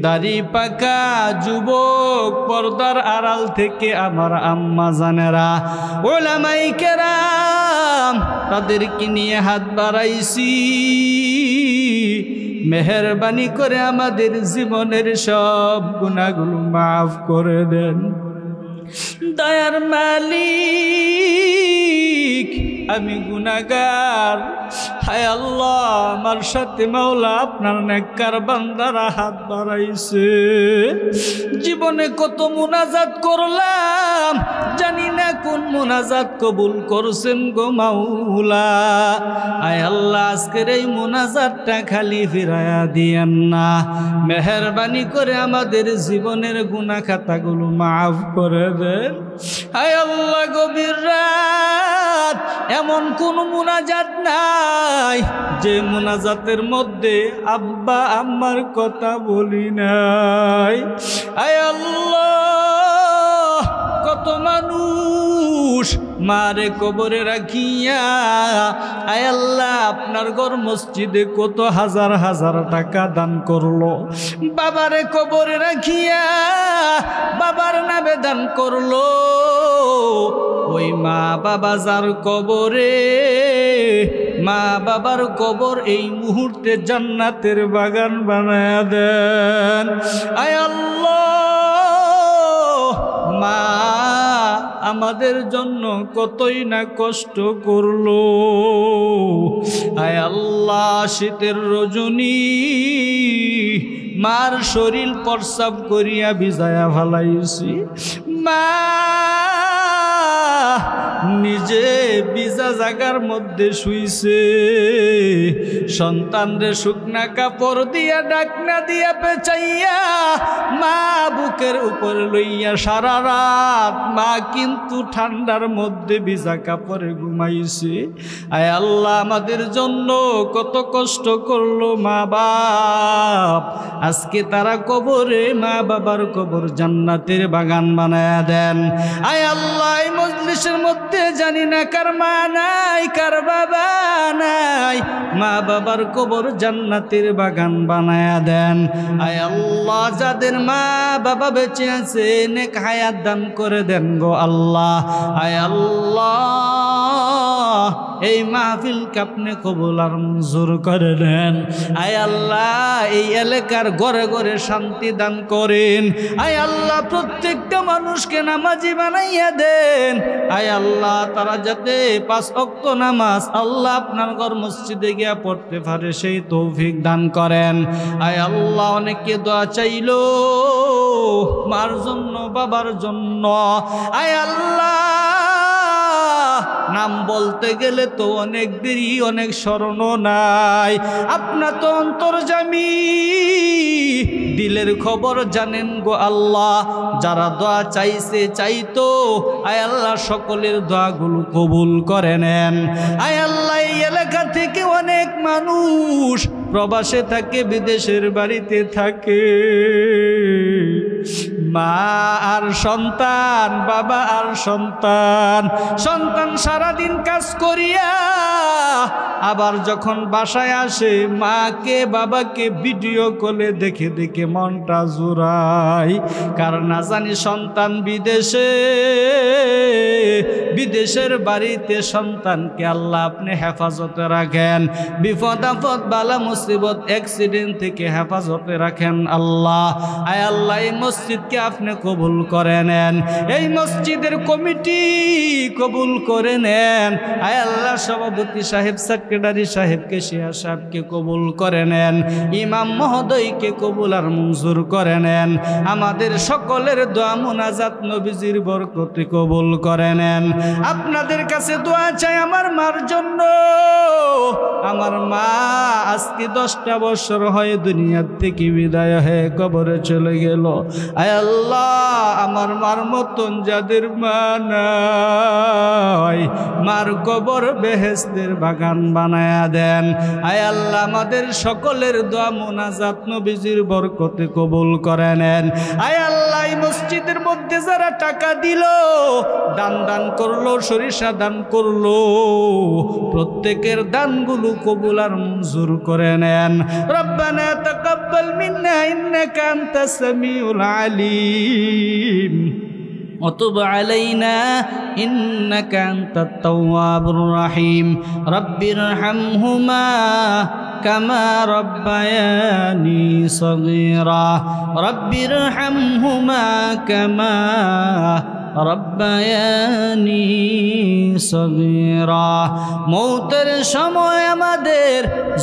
A: দাড়ি পাকা যুবক পর্দার আড়াল থেকে আমার আম্মা জানেরা ওলামাই কেরাম তাদেরকে নিয়ে হাত বাড়াইছি মেহেরবানি করে আমাদের জীবনের সব গুনাহগুলো মাফ করে দেন দয়ার মালিক আমি গুনাহগার হায় আল্লাহ আমার সাথে মাওলা আপনার নেককার বান্দারা হাত বাড়াইছে জীবনে কত মুনাজাত করলাম জানি না কোন মুনাজাত কবুল করছেন গো মাওলা আয় আল্লাহ আজকের এই মুনাজাতটা খালি ফিরায়া দিয়েন না মেহেরবানি করে আমাদের জীবনের গুনাহ খাতাগুলো মাফ করে দেন আয় আল্লাহ গভীর রাত এমন কোন মুনাজাত নাই যে মুনাজাতের মধ্যে আব্বা আম্মার কথা বলি নাই আয় আল্লাহ কত মানুষ মারে কবরে রাখিয়া আয় আল্লাহ আপনার ঘর মসজিদে কত হাজার হাজার টাকা দান করলো বাবারে কবরে রাখিয়া বাবার নামে দান করলো ওই মা বাবা যার কবরে মা বাবার কবর এই মুহূর্তে জান্নাতের বাগান বানায়া দেন আয় আল্লাহ মা আমাদের জন্য কতই না কষ্ট করলো আয় আল্লাহ শীতের রজনী মার শরীর প্রস্রাব করিয়া ভিজায়া ফেলাইছি মা নিজে ভিজা জায়গার মধ্যে শুইছে সন্তানরে শুকনা কাপড় দিয়া ডাকনা দিয়া পেঁচাইয়া মা বুকের উপর লইয়া সারা রাত মা কিন্তু ঠান্ডার মধ্যে ভিজা কাপড়ে ঘুমাইছে আয় আল্লাহ আমাদের জন্য কত কষ্ট করলো মা বাপ আজকে তারা কবরে মা বাবার কবর জান্নাতের বাগান বানায়া দেন আয় আল্লাহ এই মজলিসের মধ্যে জানি না কার মা নাই, কার বাবা নাই। মা বাবার কবর জান্নাতের বাগান বানায়া দেন। আয় আল্লাহ, যাদের মা বাবা বেঁচে আছে নেক হায়াত দান করে দেন গো আল্লাহ। আয় আল্লাহ, এই মাহফিলকে আপনি কবুল আর মঞ্জুর করে দেন। আয় আল্লাহ, এই এলাকার ঘরে ঘরে শান্তি দান করেন। আয় আল্লাহ, প্রত্যেকটা মানুষকে নামাজি বানাইয়া দেন। আয় আল্লাহ, তারা যাতে 5 ওয়াক্ত নামাজ আল্লাহ আপনার ঘর মসজিদে গিয়া পড়তে পারে সেই তৌফিক দান করেন। আয় আল্লাহ, অনেকে দোয়া চাইলো মার জন্য, বাবার জন্য। আয় আল্লাহ, নাম বলতে গেলে তো অনেক দেরি, অনেক স্মরণ নাই। আপনার তো অন্তর্যামী, দিলের খবর জানেন গো আল্লাহ। যারা দোয়া চাইছে চাইতো, আয় আল্লাহ সকলের দোয়াগুলো কবুল করে নেন। আয় আল্লাহ, এই এলাকা থেকে অনেক মানুষ প্রবাসে থাকে, বিদেশের বাড়িতে থাকে। মা আর সন্তান, বাবা আর সন্তান। সন্তান সারাদিন কাজ করিয়া আবার যখন বাসায় আসে মাকে বাবাকে ভিডিও কলে দেখে দেখে মনটা জুড়ায়। কারণ না জানি সন্তান বিদেশে, বিদেশের বাড়িতে সন্তানকে আল্লাহ আপনি হেফাজতে রাখেন। বিপদ আপদ বালা মুসিবত অ্যাক্সিডেন্ট থেকে হেফাজতে রাখেন আল্লাহ। আয় আল্লাহ, এই মসজিদকে আপনি কবুল করে নেন, এই মসজিদের কমিটি কবুল করে নেন। আয় আল্লাহ, সভাপতি সাহেব, সেক্রেটারি সাহেব, কেশিয়া সাহেবকে কবুল করে নেন। ইমাম মহোদয়কে কবুল আর মঞ্জুর করে নেন। আমাদের সকলের দোয়া মুনাজাত নবীজির বরকতে কবুল করে নেন। আপনাদের কাছে দোয়া চাই আমার মার জন্য। আমার মা আজকে 10টা বছর হয় দুনিয়ার থেকে বিদায় হয়ে কবরে চলে গেল। আয় আল্লাহ, আমার মার মতন যাদের মা নাই, মার কবর বেহেশতের বাগান বানায়া দেন। আয় আল্লাহ, আমাদের সকলের দোয়া মুনাজাত নবীজির বরকতে কবুল করে নেন। আয় আল্লাহ, এই মসজিদের মধ্যে যারা টাকা দিল, দান করলো, সরিষা দান করলো, প্রত্যেকের দানগুলো কবুল আর মঞ্জুর করে নেন। রব্বানা তাকাব্বাল মিন্না ইন্নাকা আনতাস সামিউল আলিম ওয়া তুব আলাইনা ইন্নাকা আনতাত তাওয়াবুর রহিম। রব্বিরহামহুমা কামা রব্বায়ানি সগীরা। রব্বিরহামহুমা কামা রব্বায়ানি সগীরা। মৌতের সময় আমাদের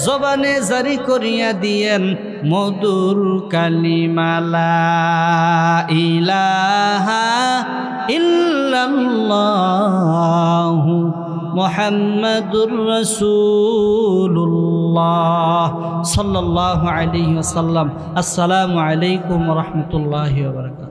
A: জবানে জারি করিয়া দিয়েন মধুর কালিমা লা ইলাহা ইল্লাল্লাহু মুহাম্মাদুর রাসূলুল্লাহ সাল্লাল্লাহু আলাইহি ওয়াসাল্লাম। আসসালামু আলাইকুম ওয়া রাহমাতুল্লাহি ওয়া বারাকাতুহু।